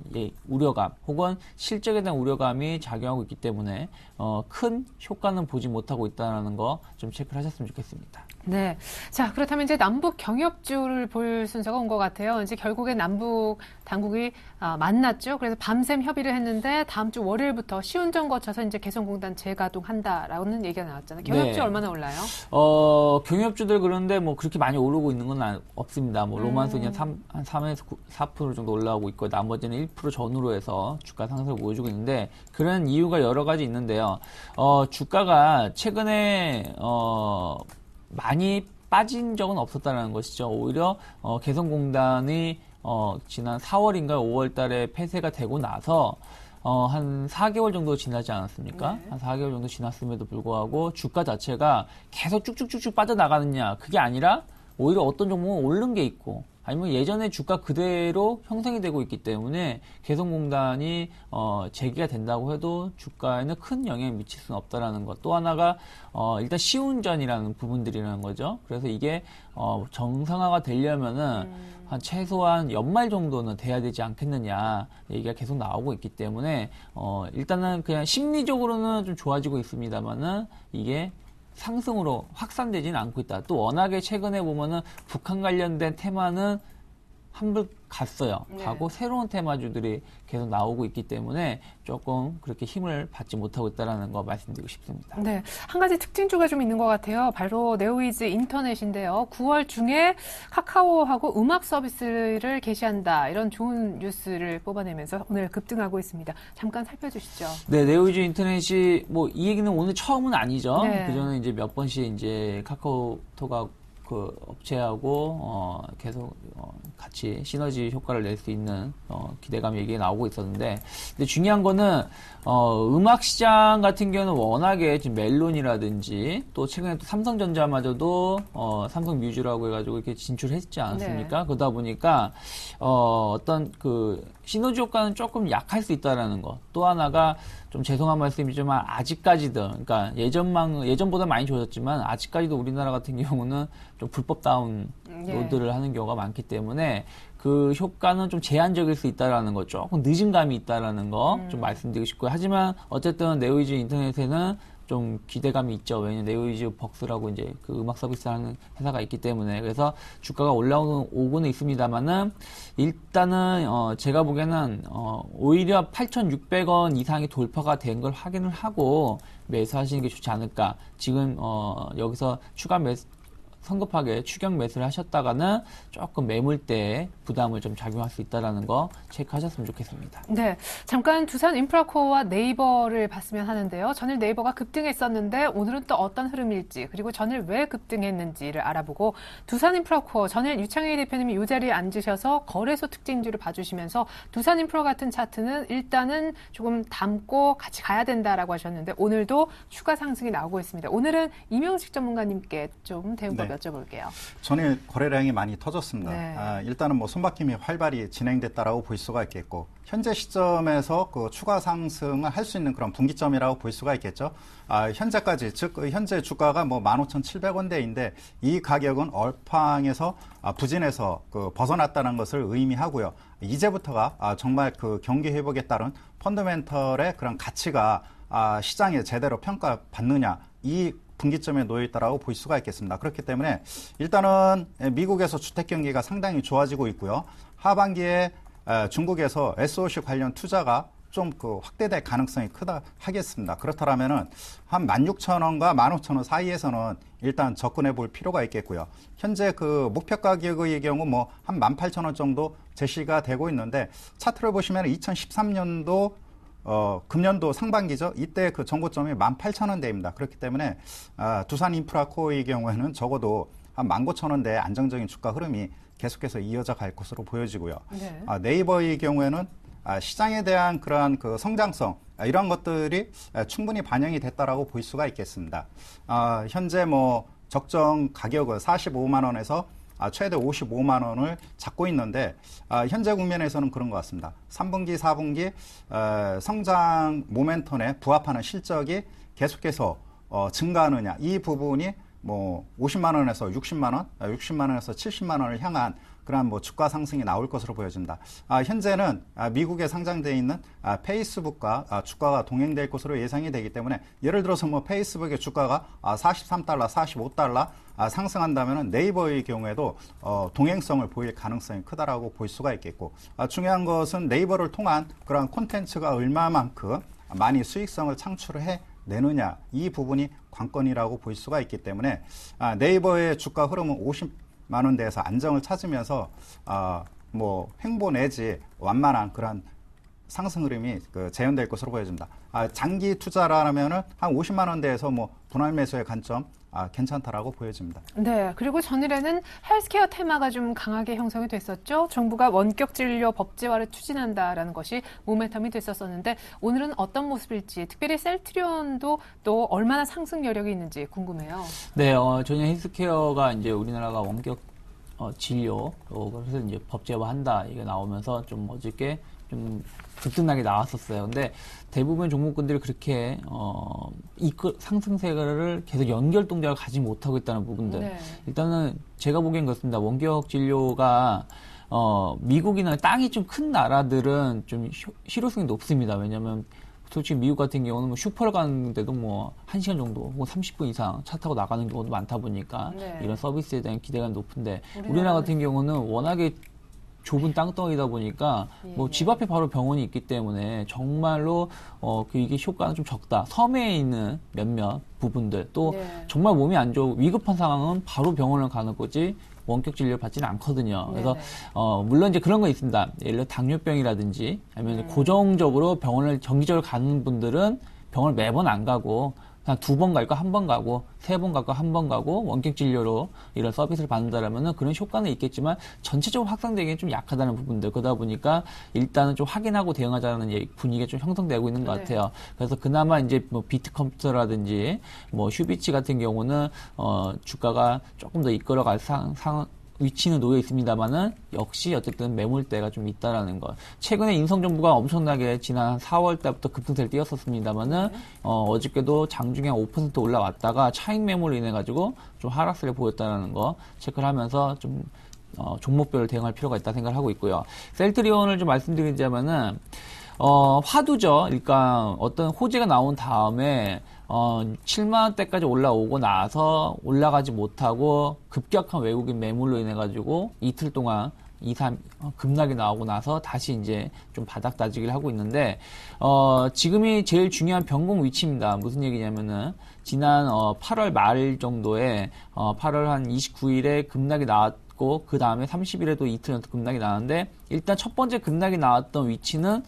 우려감 혹은 실적에 대한 우려감이 작용하고 있기 때문에 큰 효과는 보지 못하고 있다는 거 좀 체크를 하셨으면 좋겠습니다. 네. 자, 그렇다면 이제 남북 경협주를 볼 순서가 온 것 같아요. 이제 결국에 남북 당국이 만났죠. 그래서 밤샘 협의를 했는데 다음 주 월요일부터 시운전 거쳐서 이제 개성공단 재가동한다라는 얘기가 나왔잖아요. 경협주 얼마나 올라요? 경협주들 그런데 뭐 그렇게 많이 오르고 있는 건 없습니다. 뭐 로만소 그냥 한 3에서 4% 정도 올라오고 있고 나머지는 1% 전후로 해서 주가 상승을 보여주고 있는데 그런 이유가 여러 가지 있는데요. 주가가 최근에 많이 빠진 적은 없었다는 것이죠. 오히려 개성공단이 지난 4월인가 5월 달에 폐쇄가 되고 나서 한 4개월 정도 지나지 않았습니까? 한 4개월 정도 지났음에도 불구하고 주가 자체가 계속 쭉쭉쭉쭉 빠져나가느냐 그게 아니라 오히려 어떤 종목은 오른 게 있고 아니면 예전에 주가 그대로 형성이 되고 있기 때문에 개성공단이 재개가 된다고 해도 주가에는 큰 영향을 미칠 수는 없다라는 것. 또 하나가 일단 시운전이라는 부분들이라는 거죠. 그래서 이게 정상화가 되려면은 한 최소한 연말 정도는 돼야 되지 않겠느냐 얘기가 계속 나오고 있기 때문에 일단은 그냥 심리적으로는 좀 좋아지고 있습니다만은 이게 상승으로 확산되지는 않고 있다. 또 워낙에 최근에 보면은 북한 관련된 테마는 한불 갔어요. 가고 새로운 테마주들이 계속 나오고 있기 때문에 조금 그렇게 힘을 받지 못하고 있다는 거 말씀드리고 싶습니다. 네, 한 가지 특징주가 좀 있는 것 같아요. 바로 네오이즈 인터넷인데요. 9월 중에 카카오하고 음악 서비스를 개시한다. 이런 좋은 뉴스를 뽑아내면서 오늘 급등하고 있습니다. 잠깐 살펴주시죠. 네, 네오이즈 인터넷이 뭐 이 얘기는 오늘 처음은 아니죠. 네. 그전에 이제 몇 번씩 이제 카카오톡하고 그 업체하고 계속 같이 시너지 효과를 낼 수 있는 기대감 얘기가 나오고 있었는데 근데 중요한 거는 음악 시장 같은 경우는 워낙에 지금 멜론이라든지 또 최근에 또 삼성전자마저도 삼성 뮤즈라고 해가지고 이렇게 진출했지 않았습니까? 네. 그러다 보니까 어떤 그 시너지 효과는 조금 약할 수 있다라는 거. 또 하나가 좀 죄송한 말씀이지만 아직까지도 그러니까 예전보다 많이 좋아졌지만 아직까지도 우리나라 같은 경우는 좀 불법 다운로드를 하는 경우가 많기 때문에 그 효과는 좀 제한적일 수 있다라는 거 조금 늦은 감이 있다라는 거 좀 말씀드리고 싶고요. 하지만 어쨌든 네오이즈 인터넷에는 좀 기대감이 있죠. 왜냐면 네오이즈 벅스라고 이제 그 음악 서비스 하는 회사가 있기 때문에 그래서 주가가 올라오고는 있습니다만은 일단은 제가 보기에는 오히려 8,600원 이상이 돌파가 된 걸 확인을 하고 매수하시는 게 좋지 않을까. 지금 여기서 추가 성급하게 추격 매수를 하셨다가는 조금 매물대에 부담을 좀 작용할 수 있다는 거 체크하셨으면 좋겠습니다. 네, 잠깐 두산 인프라코어와 네이버를 봤으면 하는데요. 전일 네이버가 급등했었는데 오늘은 또 어떤 흐름일지, 그리고 전일 왜 급등했는지를 알아보고, 두산 인프라코어 전일 유창희 대표님이 이 자리에 앉으셔서 거래소 특징주를 봐주시면서 두산 인프라 같은 차트는 일단은 조금 담고 같이 가야 된다라고 하셨는데 오늘도 추가 상승이 나오고 있습니다. 오늘은 이명식 전문가님께 좀 대응법 여쭤볼게요. 전일 거래량이 많이 터졌습니다. 네. 일단은 뭐 손바뀜이 활발히 진행됐다라고 볼 수가 있겠고, 현재 시점에서 그 추가 상승을 할 수 있는 그런 분기점이라고 볼 수가 있겠죠. 현재까지, 즉 현재 주가가 뭐 15,700원대인데 이 가격은 얼팡에서 부진에서 그 벗어났다는 것을 의미하고요. 이제부터가 정말 그 경기 회복에 따른 펀더멘털의 그런 가치가 시장에 제대로 평가받느냐, 이 분기점에 놓여 있다라고 볼 수가 있겠습니다. 그렇기 때문에 일단은 미국에서 주택 경기가 상당히 좋아지고 있고요. 하반기에 중국에서 SOC 관련 투자가 좀 그 확대될 가능성이 크다 하겠습니다. 그렇다면은 한 16,000원과 15,000원 사이에서는 일단 접근해 볼 필요가 있겠고요. 현재 그 목표 가격의 경우 뭐 한 18,000원 정도 제시가 되고 있는데, 차트를 보시면 2013년도 금년도 상반기죠. 이때 그 정고점이 18,000원대입니다. 그렇기 때문에 두산 인프라코어의 경우에는 적어도 한 19,000원대 안정적인 주가 흐름이 계속해서 이어져 갈 것으로 보여지고요. 네. 네이버의 경우에는 시장에 대한 그러한 그 성장성, 이런 것들이 충분히 반영이 됐다라고 볼 수가 있겠습니다. 현재 뭐 적정 가격은 45만 원에서 최대 55만 원을 잡고 있는데, 현재 국면에서는 그런 것 같습니다. 3분기, 4분기 성장 모멘텀에 부합하는 실적이 계속해서 증가하느냐, 이 부분이 뭐 50만 원에서 60만 원, 60만 원에서 70만 원을 향한 그러한 뭐 주가 상승이 나올 것으로 보여집니다. 현재는 미국에 상장되어 있는 페이스북과 주가가 동행될 것으로 예상이 되기 때문에, 예를 들어서 뭐 페이스북의 주가가 43달러, 45달러 상승한다면 네이버의 경우에도 동행성을 보일 가능성이 크다라고 볼 수가 있겠고, 중요한 것은 네이버를 통한 그러한 콘텐츠가 얼마만큼 많이 수익성을 창출해 내느냐, 이 부분이 관건이라고 볼 수가 있기 때문에 네이버의 주가 흐름은 50만 원대에서 안정을 찾으면서 뭐 횡보 내지 완만한 그런 상승 흐름이 재현될 것으로 보여집니다. 장기 투자라면은 한 50만 원대에서 뭐 분할 매수의 관점 괜찮다라고 보여집니다. 네, 그리고 전일에는 헬스케어 테마가 좀 강하게 형성이 됐었죠. 정부가 원격 진료 법제화를 추진한다라는 것이 모멘텀이 됐었었는데, 오늘은 어떤 모습일지, 특별히 셀트리온도 또 얼마나 상승 여력이 있는지 궁금해요. 네, 전혀 헬스케어가 이제 우리나라가 원격 진료, 그래서 이제 법제화한다 이게 나오면서 좀 어저께 좀 급등나게 나왔었어요. 근데 대부분 종목군들이 그렇게 상승세를 계속 연결 동작을 가지 못하고 있다는 부분들. 네. 일단은 제가 보기엔 그렇습니다. 원격 진료가 미국이나 땅이 좀 큰 나라들은 좀 실효성이 높습니다. 왜냐하면 솔직히 미국 같은 경우는 뭐 슈퍼를 가는데도 뭐 1시간 정도, 뭐 30분 이상 차 타고 나가는 경우도 많다 보니까 네. 이런 서비스에 대한 기대가 높은데, 우리나라 같은 경우는 워낙에 좁은 땅덩이다 보니까 뭐 집 앞에 바로 병원이 있기 때문에 정말로 이게 효과는 좀 적다. 섬에 있는 몇몇 부분들, 또 정말 몸이 안 좋고 위급한 상황은 바로 병원을 가는 거지 원격 진료 받지는 않거든요. 그래서 물론 이제 그런 거 있습니다. 예를 들어 당뇨병이라든지 아니면 고정적으로 병원을 정기적으로 가는 분들은 병원을 매번 안 가고 그냥 2번 갈까 1번 가고 3번 갈까 1번 가고 원격 진료로 이런 서비스를 받는다라면은 그런 효과는 있겠지만 전체적으로 확산되기엔 좀 약하다는 부분들, 그러다 보니까 일단은 좀 확인하고 대응하자는 분위기가 좀 형성되고 있는 것 같아요. 그래서 그나마 이제 뭐 비트컴퓨터라든지 뭐 휴비치 같은 경우는 주가가 조금 더 이끌어갈 위치는 놓여 있습니다만은 역시 어쨌든 매물대가 좀 있다라는 것. 최근에 인성정보가 엄청나게 지난 4월 달부터 급등세를 띄었었습니다만은 어저께도 장중에 5% 올라왔다가 차익 매물로 인해 가지고 좀 하락세를 보였다라는 거 체크를 하면서 좀 종목별로 대응할 필요가 있다 생각을 하고 있고요. 셀트리온을 좀 말씀드리자면은 화두죠. 그러니까 어떤 호재가 나온 다음에 7만원대까지 올라오고 나서 올라가지 못하고 급격한 외국인 매물로 인해 가지고 이틀 동안 2, 3 급락이 나오고 나서 다시 이제 좀 바닥 다지기를 하고 있는데 지금이 제일 중요한 변곡 위치입니다. 무슨 얘기냐면은 지난 8월 말 정도에 8월 한 29일에 급락이 나왔고 그 다음에 30일에도 이틀 연속 급락이 나왔는데 일단 첫 번째 급락이 나왔던 위치는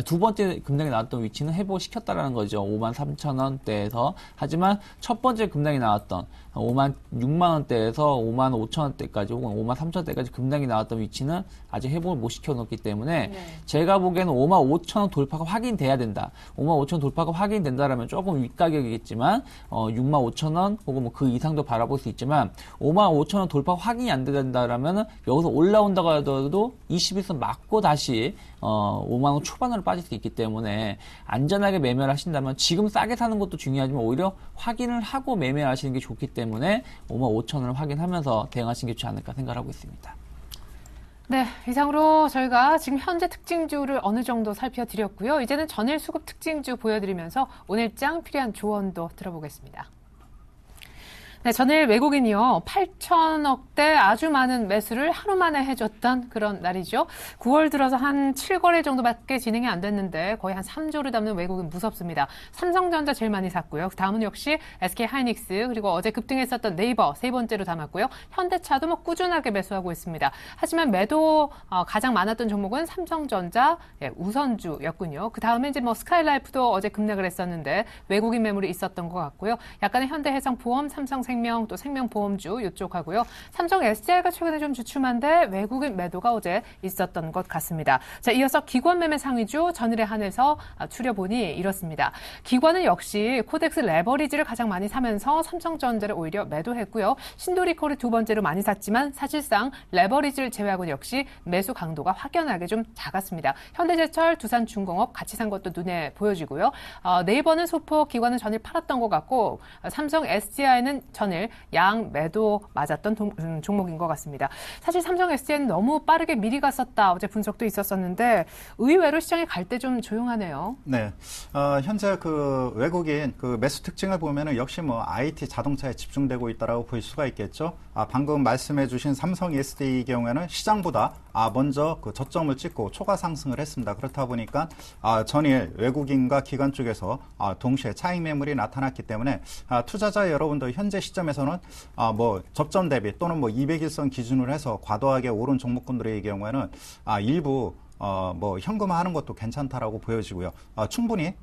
두 번째 급락이 나왔던 위치는 회복시켰다라는 거죠. 53,000원대에서. 하지만 첫 번째 급락이 나왔던 56만원대에서 55,000원대까지 혹은 53,000원대까지 급락이 나왔던 위치는 아직 회복을 못 시켜놓기 때문에 제가 보기에는 55,000원 돌파가 확인돼야 된다. 55,000원 돌파가 확인된다라면 조금 윗가격이겠지만 65,000원 혹은 뭐 그 이상도 바라볼 수 있지만 55,000원 돌파 확인이 안 된다라면 여기서 올라온다고 하더라도 21선 맞고 다시 5만원 초반으로 빠질 수 있기 때문에 안전하게 매매를 하신다면 지금 싸게 사는 것도 중요하지만 오히려 확인을 하고 매매를 하시는 게 좋기 때문에 55,000원을 확인하면서 대응하시는 게 좋지 않을까 생각하고 있습니다. 네, 이상으로 저희가 지금 현재 특징주를 어느 정도 살펴드렸고요. 이제는 전일 수급 특징주 보여드리면서 오늘장 필요한 조언도 들어보겠습니다. 네, 전일 외국인이요. 8천억대 아주 많은 매수를 하루 만에 해줬던 그런 날이죠. 9월 들어서 한 7거래 정도밖에 진행이 안 됐는데 거의 한 3조를 담는 외국인 무섭습니다. 삼성전자 제일 많이 샀고요. 그 다음은 역시 SK하이닉스 그리고 어제 급등했었던 네이버 세 번째로 담았고요. 현대차도 뭐 꾸준하게 매수하고 있습니다. 하지만 매도 가장 많았던 종목은 삼성전자 우선주였군요. 그 다음에 이제 뭐 스카이라이프도 어제 급락을 했었는데 외국인 매물이 있었던 것 같고요. 약간의 현대해상보험, 삼성생명 또 생명보험주 이쪽 하고요. 삼성 SDI가 최근에 좀 주춤한데 외국인 매도가 어제 있었던 것 같습니다. 자, 이어서 기관 매매 상위주 전일에 한해서 추려보니 이렇습니다. 기관은 역시 코덱스 레버리지를 가장 많이 사면서 삼성전자를 오히려 매도했고요. 신도리콜을 두 번째로 많이 샀지만 사실상 레버리지를 제외하고는 역시 매수 강도가 확연하게 좀 작았습니다. 현대제철, 두산중공업 같이 산 것도 눈에 보여지고요. 네이버는 소폭 기관은 전일 팔았던 것 같고 삼성 SDI는 전일 양 매도 맞았던 종목인 것 같습니다. 사실 삼성 SDI는 너무 빠르게 미리 갔었다. 어제 분석도 있었었는데 의외로 시장에 갈 때 좀 조용하네요. 네, 현재 그 외국인 그 매수 특징을 보면은 역시 뭐 IT 자동차에 집중되고 있다라고 볼 수가 있겠죠. 방금 말씀해주신 삼성 SDI 경우에는 시장보다 먼저 그 저점을 찍고 초과 상승을 했습니다. 그렇다 보니까 전일 외국인과 기관 쪽에서 동시에 차익 매물이 나타났기 때문에 투자자 여러분들 현재 시점에서는 뭐 접점 대비 또는 뭐 200일선 기준으로 해서 과도하게 오른 종목군들의 경우에는 일부 뭐 현금화하는 것도 괜찮다라고 보여지고요. 충분히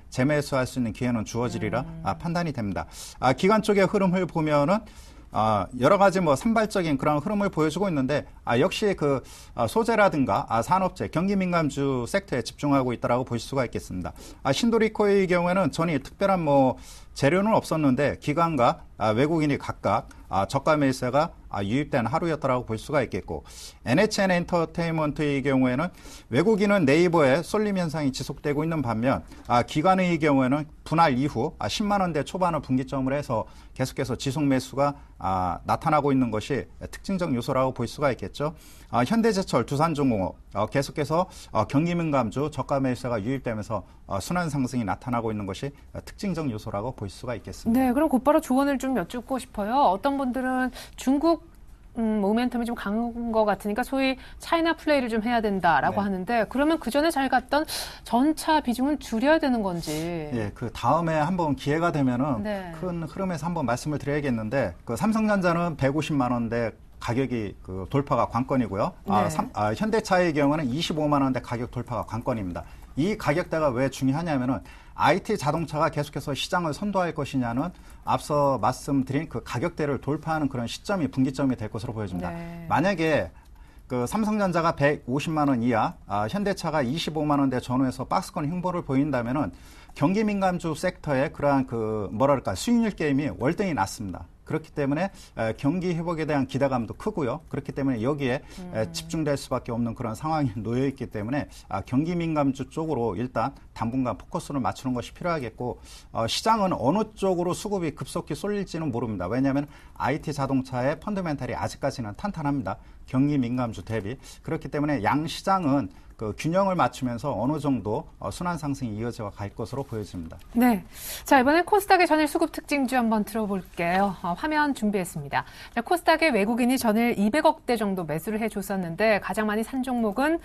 재매수할 수 있는 기회는 주어지리라 판단이 됩니다. 기관 쪽의 흐름을 보면은 여러 가지 뭐 산발적인 그런 흐름을 보여주고 있는데 역시 그 소재라든가 산업재, 경기 민감주 섹터에 집중하고 있다라고 볼 수가 있겠습니다. 신도리코의 경우에는 전이 특별한 뭐 재료는 없었는데 기관과 외국인이 각각 저가 매수가 유입된 하루였다라고 볼 수가 있겠고 NHN 엔터테인먼트의 경우에는 외국인은 네이버에 쏠림 현상이 지속되고 있는 반면 기관의 경우에는 분할 이후 10만 원대 초반을 분기점을 해서 계속해서 지속 매수가 나타나고 있는 것이 특징적 요소라고 볼 수가 있겠죠. 현대제철, 두산중공업 계속해서 경기민감주 저가 매수가 유입되면서 순환 상승이 나타나고 있는 것이 특징적 요소라고 볼 수가 있겠습니다. 네, 그럼 곧바로 조언을 좀 여쭙고 싶어요. 어떤 분들은 중국 모멘텀이 좀 강한 것 같으니까 소위 차이나 플레이를 좀 해야 된다라고 하는데 그러면 그 전에 잘 갔던 전차 비중은 줄여야 되는 건지. 예, 그 다음에 한번 기회가 되면은 큰 흐름에서 한번 말씀을 드려야겠는데 그 삼성전자는 150만 원대 가격이 그 돌파가 관건이고요. 현대차의 경우는 25만 원대 가격 돌파가 관건입니다. 이 가격대가 왜 중요하냐면은 IT 자동차가 계속해서 시장을 선도할 것이냐는 앞서 말씀드린 그 가격대를 돌파하는 그런 시점이 분기점이 될 것으로 보여집니다. 만약에 그 삼성전자가 150만 원 이하, 현대차가 25만 원대 전후에서 박스권 횡보를 보인다면은 경기 민감주 섹터의 그러한 그 뭐랄까 수익률 게임이 월등히 낮습니다. 그렇기 때문에 경기 회복에 대한 기대감도 크고요. 그렇기 때문에 여기에 집중될 수밖에 없는 그런 상황이 놓여 있기 때문에 경기 민감주 쪽으로 일단 당분간 포커스를 맞추는 것이 필요하겠고 시장은 어느 쪽으로 수급이 급속히 쏠릴지는 모릅니다. 왜냐하면 IT 자동차의 펀더멘탈이 아직까지는 탄탄합니다. 경기 민감주 대비. 그렇기 때문에 양 시장은 그 균형을 맞추면서 어느 정도 순환 상승이 이어져 갈 것으로 보여집니다. 네. 자, 이번엔 코스닥의 전일 수급 특징주 한번 들어볼게요. 화면 준비했습니다. 자, 코스닥의 외국인이 전일 200억대 정도 매수를 해줬었는데 가장 많이 산 종목은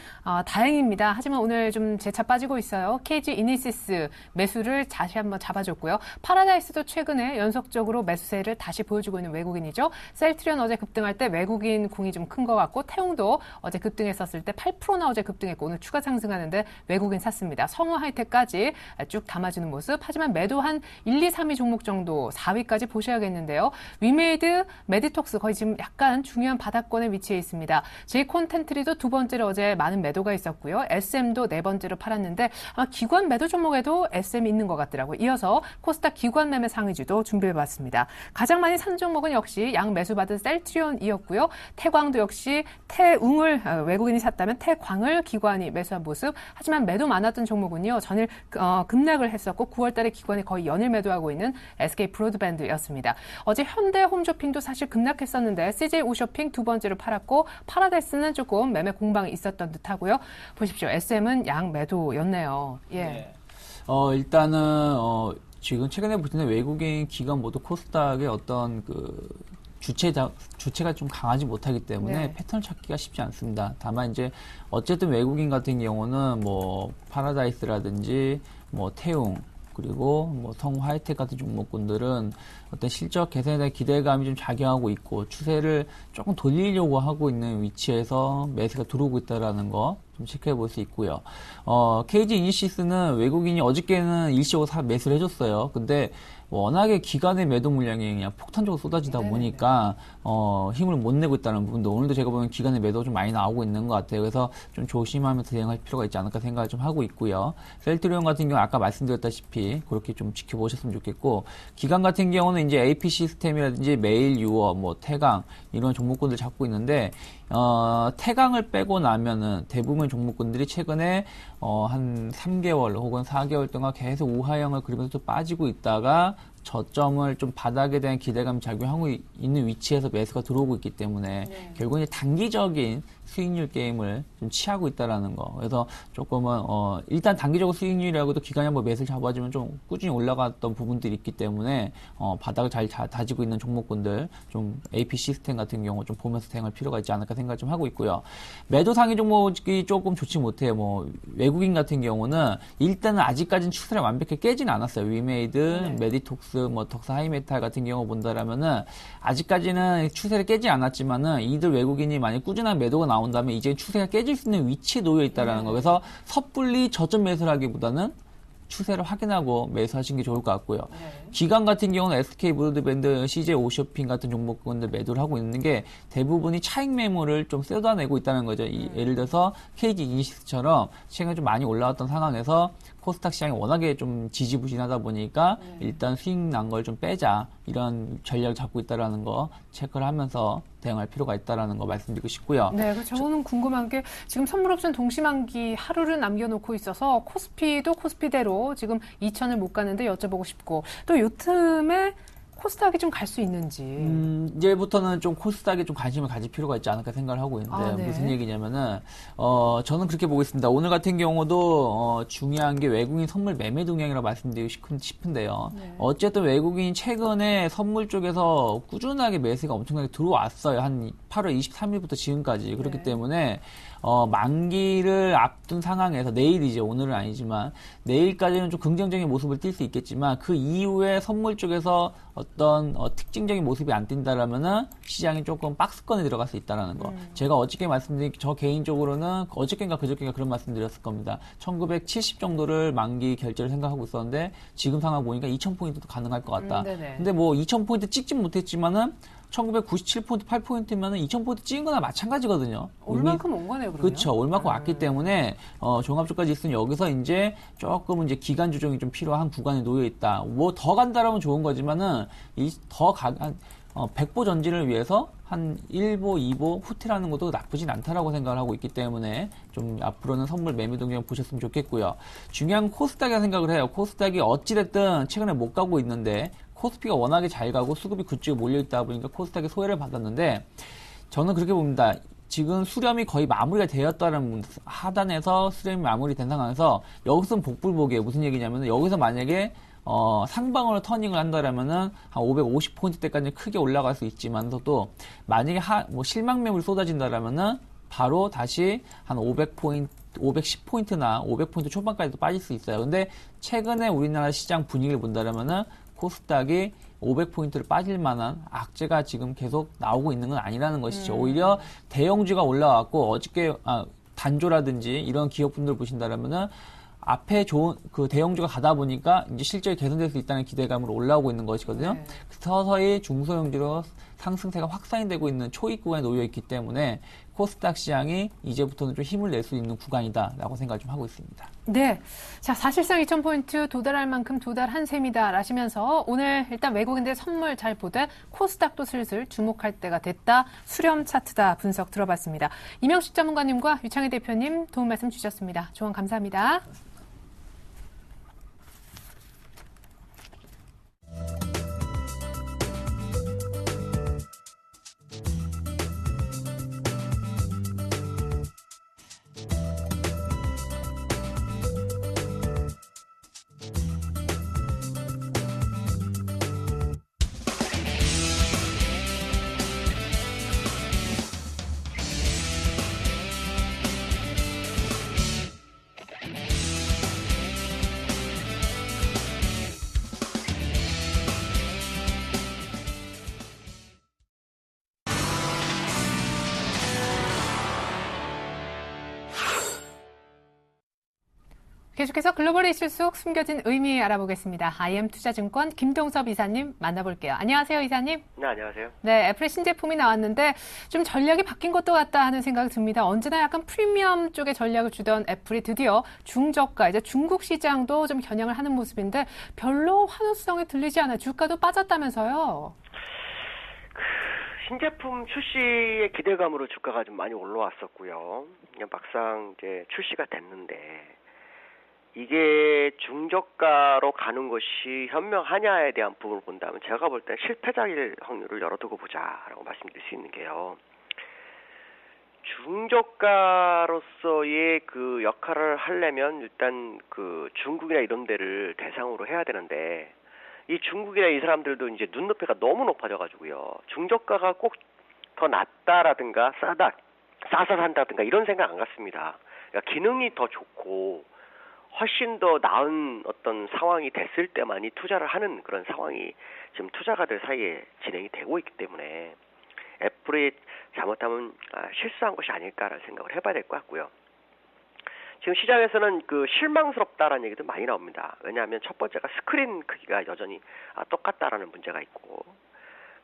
다행입니다. 하지만 오늘 좀 재차 빠지고 있어요. KG 이니시스 매수를 다시 한번 잡아줬고요. 파라다이스도 최근에 연속적으로 매수세를 다시 보여주고 있는 외국인이죠. 셀트리온 어제 급등할 때 외국인 공이 좀 큰 것 같고 태웅도 어제 급등했었을 때 8%나 어제 급등했고 오늘 추가 상승하는데 외국인 샀습니다. 성우 하이텍까지 쭉 담아주는 모습. 하지만 매도 한 1, 2, 3위 종목 정도 4위까지 보셔야겠는데요. 위메이드, 메디톡스 거의 지금 약간 중요한 바닥권에 위치해 있습니다. 제이콘텐트리도 두 번째로 어제 많은 매도가 있었고요. SM도 네 번째로 팔았는데 아마 기관 매도 종목에도 SM이 있는 것 같더라고요. 이어서 코스닥 기관 매매 상위주도 준비해봤습니다. 가장 많이 산 종목은 역시 양 매수받은 셀트리온이었고요. 태광도 역시 태웅을 외국인이 샀다면 태광을 기관이 매수한 모습. 하지만 매도 많았던 종목은요. 전일 급락을 했었고 9월 달에 기관이 거의 연일 매도하고 있는 SK 브로드밴드였습니다. 어제 현대 홈쇼핑도 사실 급락했었는데 CJ 오쇼핑 두 번째로 팔았고 파라다이스는 조금 매매 공방이 있었던 듯하고요. 보십시오. SM은 양 매도였네요. 예. 네. 일단은 지금 최근에 보시는 외국인 기관 모두 코스닥의 어떤 주체가 좀 강하지 못하기 때문에 네. 패턴을 찾기가 쉽지 않습니다. 다만 이제 어쨌든 외국인 같은 경우는 뭐 파라다이스라든지 뭐 태웅 그리고 뭐 성우 하이텍 같은 종목군들은 어떤 실적 개선에 대한 기대감이 좀 작용하고 있고 추세를 조금 돌리려고 하고 있는 위치에서 매수가 들어오고 있다라는 거 좀 체크해 볼 수 있고요. KG 이니시스는 외국인이 어저께는 일시적으로 매수를 해줬어요. 근데 워낙에 기관의 매도 물량이 그냥 폭탄적으로 쏟아지다 보니까 힘을 못 내고 있다는 부분도 오늘도 제가 보면 기관의 매도 좀 많이 나오고 있는 것 같아요. 그래서 좀 조심하면서 대응할 필요가 있지 않을까 생각을 좀 하고 있고요. 셀트리온 같은 경우 아까 말씀드렸다시피 그렇게 좀 지켜보셨으면 좋겠고 기관 같은 경우는 이제 AP 시스템이라든지 메일 유어, 뭐 태강 이런 종목군들 잡고 있는데 태강을 빼고 나면은 대부분 종목군들이 최근에 한 3개월 혹은 4개월 동안 계속 우하형을 그리면서 또 빠지고 있다가 저점을 좀 바닥에 대한 기대감이 작용하고 있는 위치에서 매수가 들어오고 있기 때문에 결국은 단기적인 수익률 게임을 좀 취하고 있다라는 거. 그래서 조금은 일단 단기적으로 수익률이라고도 기간이 한번 매수를 잡아주면 좀 꾸준히 올라갔던 부분들이 있기 때문에 바닥을 잘 다지고 있는 종목군들 좀 AP 시스템 같은 경우 좀 보면서 대응할 필요가 있지 않을까 생각 좀 하고 있고요. 매도 상위 종목이 조금 좋지 못해요. 뭐 외국인 같은 경우는 일단은 아직까지는 추세를 완벽히 깨진 않았어요. 위메이드, 메디톡스, 뭐 덕사 하이메탈 같은 경우 본다라면은 아직까지는 추세를 깨지 않았지만은 이들 외국인이 만약 꾸준한 매도가 나온다면 이제 추세가 깨질 수 있는 위치에 놓여 있다라는 거. 그래서 섣불리 저점 매수를 하기보다는 추세를 확인하고 매수하시는 게 좋을 것 같고요. 기관 같은 경우는 SK 브로드밴드, CJ 오쇼핑 같은 종목군들 매도를 하고 있는 게 대부분이 차익 매물을 좀 쏟아내고 있다는 거죠. 예를 들어서 KG 이니시스처럼 시장이 좀 많이 올라왔던 상황에서 코스닥 시장이 워낙에 좀 지지부진하다 보니까 일단 수익 난 걸 좀 빼자 이런 전략을 잡고 있다라는 거 체크를 하면서 대응할 필요가 있다라는 거 말씀드리고 싶고요. 네, 저는 궁금한 게 지금 선물옵션 동시만기 하루를 남겨놓고 있어서 코스피도 코스피대로 지금 2,000을 못 가는데 여쭤보고 싶고 또 요 틈에 코스닥이 좀 갈 수 있는지. 이제부터는 좀 코스닥에 좀 관심을 가질 필요가 있지 않을까 생각을 하고 있는데 무슨 얘기냐면은 저는 그렇게 보고 있습니다. 오늘 같은 경우도 중요한 게 외국인 선물 매매 동향이라고 말씀드리고 싶은데요. 어쨌든 외국인이 최근에 선물 쪽에서 꾸준하게 매수가 엄청나게 들어왔어요. 한 8월 23일부터 지금까지. 그렇기 때문에 만기를 앞둔 상황에서 내일이죠. 오늘은 아니지만 내일까지는 좀 긍정적인 모습을 띌 수 있겠지만 그 이후에 선물 쪽에서 어떤 특징적인 모습이 안 띈다라면은 시장이 조금 박스권에 들어갈 수 있다라는 거. 제가 어저께 말씀드린 저 개인적으로는 어저께인가 그저께인가 그런 말씀드렸을 겁니다. 1970 정도를 만기 결제를 생각하고 있었는데 지금 상황 보니까 2000포인트도 가능할 것 같다. 근데 뭐 2000포인트 찍진 못했지만은 1997포인트, 8포인트면은 2000포인트 찍은 거나 마찬가지거든요. 올만큼 온 거네요, 그러면. 그렇죠. 올만큼 왔기 때문에, 종합주까지 있으면 여기서 이제 조금 이제 기간 조정이 좀 필요한 구간에 놓여 있다. 뭐 더 간다라면 좋은 거지만은, 한 100보 전진을 위해서 한 1보, 2보 후퇴라는 것도 나쁘진 않다라고 생각을 하고 있기 때문에 좀 앞으로는 선물 매매 동향 보셨으면 좋겠고요. 중요한 코스닥이라 생각을 해요. 코스닥이 어찌됐든 최근에 못 가고 있는데, 코스피가 워낙에 잘 가고 수급이 그쪽에 몰려있다 보니까 코스닥이 소외를 받았는데 저는 그렇게 봅니다. 지금 수렴이 거의 마무리가 되었다는 하단에서 수렴이 마무리된 상황에서 여기서는 복불복이에요. 무슨 얘기냐면 여기서 만약에 상방으로 터닝을 한다라면은 한 550포인트대까지 크게 올라갈 수 있지만서도 만약에 뭐 실망 매물이 쏟아진다라면은 바로 다시 한 500포인트 510포인트나 500포인트 초반까지도 빠질 수 있어요. 근데 최근에 우리나라 시장 분위기를 본다면은 코스닥이 500포인트를 빠질 만한 악재가 지금 계속 나오고 있는 건 아니라는 것이죠. 오히려 대형주가 올라왔고 어저께 단조라든지 이런 기업분들 보신다면은 앞에 좋은 그 대형주가 가다 보니까 이제 실적이 개선될 수 있다는 기대감으로 올라오고 있는 것이거든요. 네. 서서히 중소형주로 상승세가 확산이 되고 있는 초입 구간에 놓여 있기 때문에 코스닥 시장이 이제부터는 좀 힘을 낼 수 있는 구간이다라고 생각을 좀 하고 있습니다. 네. 자, 사실상 2000포인트 도달할 만큼 도달한 셈이다 라시면서 오늘 일단 외국인들 선물 잘 보되 코스닥도 슬슬 주목할 때가 됐다. 수렴 차트다 분석 들어봤습니다. 이명식 전문가님과 유창희 대표님 도움 말씀 주셨습니다. 조언 감사합니다. 계속해서 글로벌 이슈 속 숨겨진 의미 알아보겠습니다. IM투자증권 김동섭 이사님 만나볼게요. 안녕하세요, 이사님. 네, 안녕하세요. 네, 애플의 신제품이 나왔는데 좀 전략이 바뀐 것도 같다 하는 생각이 듭니다. 언제나 약간 프리미엄 쪽의 전략을 주던 애플이 드디어 중저가, 이제 중국 시장도 좀 겨냥을 하는 모습인데 별로 환호성이 들리지 않아요. 주가도 빠졌다면서요. 신제품 출시의 기대감으로 주가가 좀 많이 올라왔었고요. 그냥 막상 이제 출시가 됐는데 이게 중저가로 가는 것이 현명하냐에 대한 부분을 본다면 제가 볼 때 실패자일 확률을 열어두고 보자라고 말씀드릴 수 있는 게요. 중저가로서의 그 역할을 하려면 일단 그 중국이나 이런 데를 대상으로 해야 되는데 이 중국이나 이 사람들도 이제 눈높이가 너무 높아져가지고요. 중저가가 꼭 더 낫다라든가 싸서 산다든가 이런 생각 안 갖습니다. 그러니까 기능이 더 좋고 훨씬 더 나은 어떤 상황이 됐을 때만이 투자를 하는 그런 상황이 지금 투자가들 사이에 진행이 되고 있기 때문에 애플이 잘못하면 실수한 것이 아닐까라는 생각을 해봐야 될 것 같고요. 지금 시장에서는 그 실망스럽다라는 얘기도 많이 나옵니다. 왜냐하면 첫 번째가 스크린 크기가 여전히 똑같다라는 문제가 있고,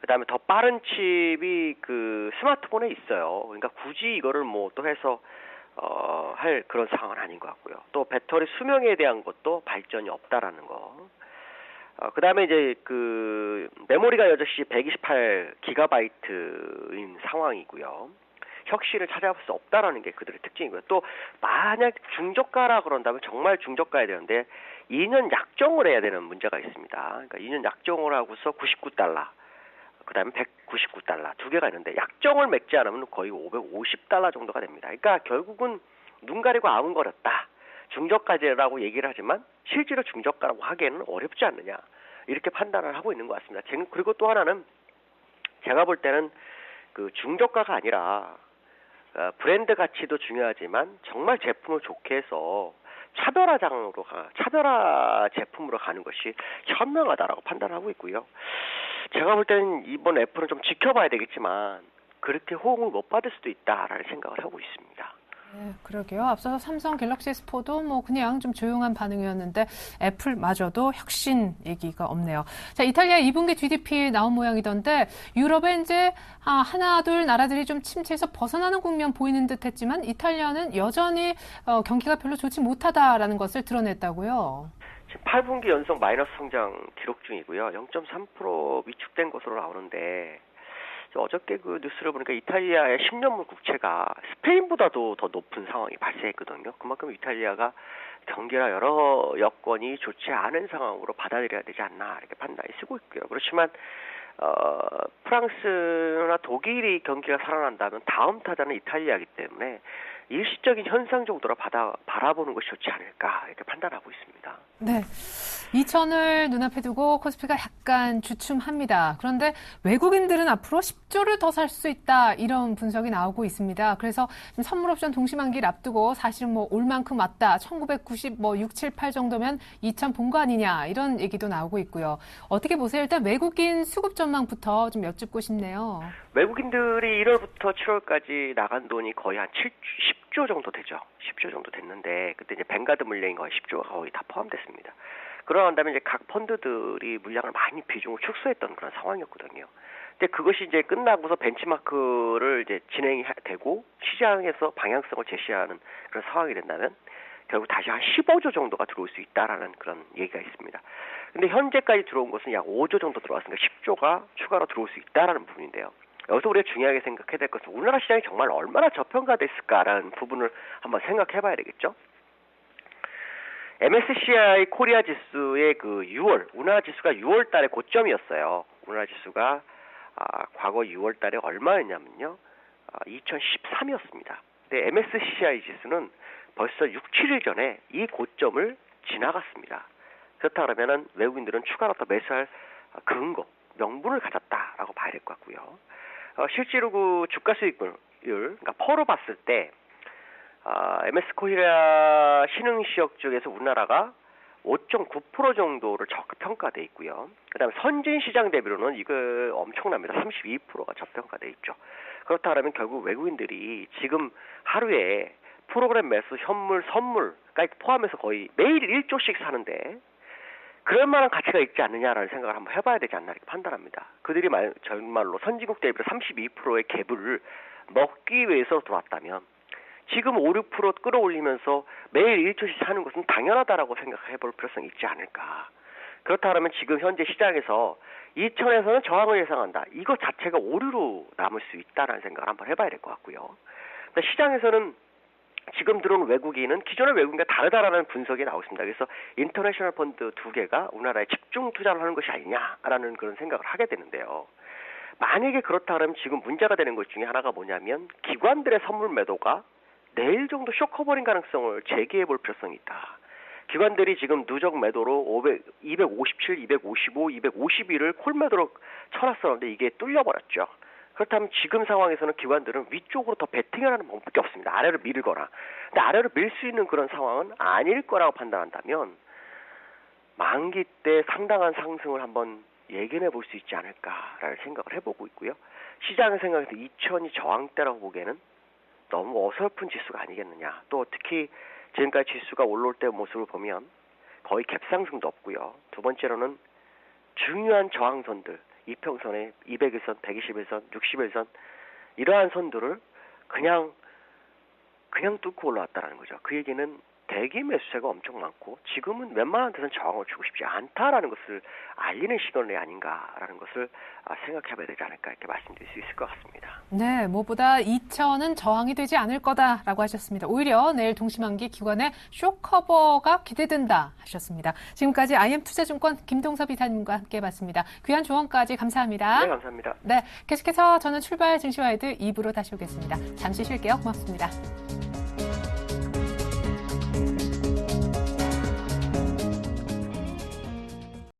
그 다음에 더 빠른 칩이 그 스마트폰에 있어요. 그러니까 굳이 이거를 뭐 또 해서 할 그런 상황은 아닌 것 같고요. 또 배터리 수명에 대한 것도 발전이 없다라는 거. 그 다음에 이제 그 메모리가 여전히 128GB인 상황이고요. 혁신을 찾아볼 수 없다라는 게 그들의 특징이고요. 또 만약 중저가라 그런다면 정말 중저가야 되는데 2년 약정을 해야 되는 문제가 있습니다. 그러니까 2년 약정을 하고서 $99, 그 다음에 $199 두 개가 있는데 약정을 맺지 않으면 거의 $550 정도가 됩니다. 그러니까 결국은 눈 가리고 아웅거렸다. 중저가제라고 얘기를 하지만 실제로 중저가라고 하기에는 어렵지 않느냐. 이렇게 판단을 하고 있는 것 같습니다. 그리고 또 하나는 제가 볼 때는 그 중저가가 아니라 브랜드 가치도 중요하지만 정말 제품을 좋게 해서 차별화 제품으로 가는 것이 현명하다라고 판단하고 있고요. 제가 볼 때는 이번 애플은 좀 지켜봐야 되겠지만 그렇게 호응을 못 받을 수도 있다라는 생각을 하고 있습니다. 네, 그러게요. 앞서서 삼성 갤럭시 S4도 뭐 그냥 좀 조용한 반응이었는데 애플마저도 혁신 얘기가 없네요. 자, 이탈리아 2분기 GDP 나온 모양이던데 유럽에 이제 하나 둘 나라들이 좀 침체에서 벗어나는 국면 보이는 듯했지만 이탈리아는 여전히 경기가 별로 좋지 못하다라는 것을 드러냈다고요. 지금 8분기 연속 마이너스 성장 기록 중이고요. 0.3% 위축된 것으로 나오는데 어저께 그 뉴스를 보니까 이탈리아의 10년물 국채가 스페인보다도 더 높은 상황이 발생했거든요. 그만큼 이탈리아가 경기나 여러 여건이 좋지 않은 상황으로 받아들여야 되지 않나 이렇게 판단이 쓰고 있고요. 그렇지만 프랑스나 독일이 경기가 살아난다면 다음 타자는 이탈리아이기 때문에 일시적인 현상 정도로 바라보는 것이 좋지 않을까 이렇게 판단하고 있습니다. 네. 2000을 눈앞에 두고 코스피가 약간 주춤합니다. 그런데 외국인들은 앞으로 10조를 더 살 수 있다 이런 분석이 나오고 있습니다. 그래서 선물 옵션 동시만기를 앞두고 사실은 올 만큼 왔다. 1990 6, 7, 8 정도면 2000 본 거 아니냐 이런 얘기도 나오고 있고요. 어떻게 보세요? 일단 외국인 수급 전망부터 좀 여쭙고 싶네요. 외국인들이 1월부터 7월까지 나간 돈이 거의 한 10조 정도 되죠. 10조 정도 됐는데 그때 이제 뱅가드 물량이 거의 10조가 거의 다 포함됐습니다. 그러한다면 이제 각 펀드들이 물량을 많이 비중을 축소했던 그런 상황이었거든요. 근데 그것이 이제 끝나고서 벤치마크를 이제 진행이 되고 시장에서 방향성을 제시하는 그런 상황이 된다면 결국 다시 한 15조 정도가 들어올 수 있다라는 그런 얘기가 있습니다. 근데 현재까지 들어온 것은 약 5조 정도 들어왔으니까 10조가 추가로 들어올 수 있다라는 부분인데요. 여기서 우리가 중요하게 생각해야 될 것은 우리나라 시장이 정말 얼마나 저평가됐을까라는 부분을 한번 생각해 봐야 되겠죠. MSCI 코리아 지수의 우리나라 지수가 6월 달에 고점이었어요. 우리나라 지수가 과거 6월 달에 얼마였냐면요. 2013이었습니다. 근데 MSCI 지수는 벌써 6, 7일 전에 이 고점을 지나갔습니다. 그렇다 그러면은 외국인들은 추가로 더 매수할 근거, 명분을 가졌다라고 봐야 될 것 같고요. 실제로 그 주가 수익률, 그러니까 퍼로 봤을 때 MS 코리아 신흥지역 중에서 우리나라가 5.9% 정도를 저평가돼 있고요. 그다음에 선진 시장 대비로는 이거 엄청납니다. 32%가 저평가돼 있죠. 그렇다면 결국 외국인들이 지금 하루에 프로그램 매수, 현물, 선물까지 포함해서 거의 매일 1조씩 사는데 그럴 만한 가치가 있지 않느냐라는 생각을 한번 해봐야 되지 않나 이렇게 판단합니다. 그들이 정말로 선진국 대비로 32%의 갭을 먹기 위해서 들어왔다면 지금 5, 6% 끌어올리면서 매일 1조씩 사는 것은 당연하다라고 생각해 볼 필요성이 있지 않을까. 그렇다면 지금 현재 시장에서 2000에서는 저항을 예상한다. 이것 자체가 오류로 남을 수 있다는 생각을 한번 해봐야 될 것 같고요. 시장에서는 지금 들어온 외국인은 기존의 외국인과 다르다라는 분석이 나오습니다. 그래서 인터내셔널 펀드 2개가 우리나라에 집중 투자를 하는 것이 아니냐라는 그런 생각을 하게 되는데요. 만약에 그렇다 그러면 지금 문제가 되는 것 중에 하나가 뭐냐면 기관들의 선물 매도가 내일 정도 쇼커버링 가능성을 제기해 볼 필요성이 있다. 기관들이 지금 누적 매도로 257, 255, 251을 콜 매도로 쳐놨었는데 이게 뚫려버렸죠. 그렇다면 지금 상황에서는 기관들은 위쪽으로 더 베팅을 하는 방법밖에 없습니다. 아래로 밀거나. 근데 아래로 밀 수 있는 그런 상황은 아닐 거라고 판단한다면 만기 때 상당한 상승을 한번 예견해 볼 수 있지 않을까라는 생각을 해보고 있고요. 시장의 생각에서 2000이 저항대라고 보기에는 너무 어설픈 지수가 아니겠느냐. 또 특히 지금까지 지수가 올라올 때 모습을 보면 거의 갭상승도 없고요. 두 번째로는 중요한 저항선들, 이평선에 200일선, 120일선, 60일선 이러한 선들을 그냥 뚫고 올라왔다는 거죠. 그 얘기는 대기 매수세가 엄청 많고 지금은 웬만한 데서는 저항을 주고 싶지 않다라는 것을 알리는 시그널이 아닌가라는 것을 생각해봐야 되지 않을까 이렇게 말씀드릴 수 있을 것 같습니다. 네, 무엇보다 2000은 저항이 되지 않을 거다라고 하셨습니다. 오히려 내일 동시만기 기관의 쇼커버가 기대된다 하셨습니다. 지금까지 IM투자증권 김동섭 이사님과 함께해봤습니다. 귀한 조언까지 감사합니다. 네, 감사합니다. 네, 계속해서 저는 출발 증시와이드 2부로 다시 오겠습니다. 잠시 쉴게요. 고맙습니다.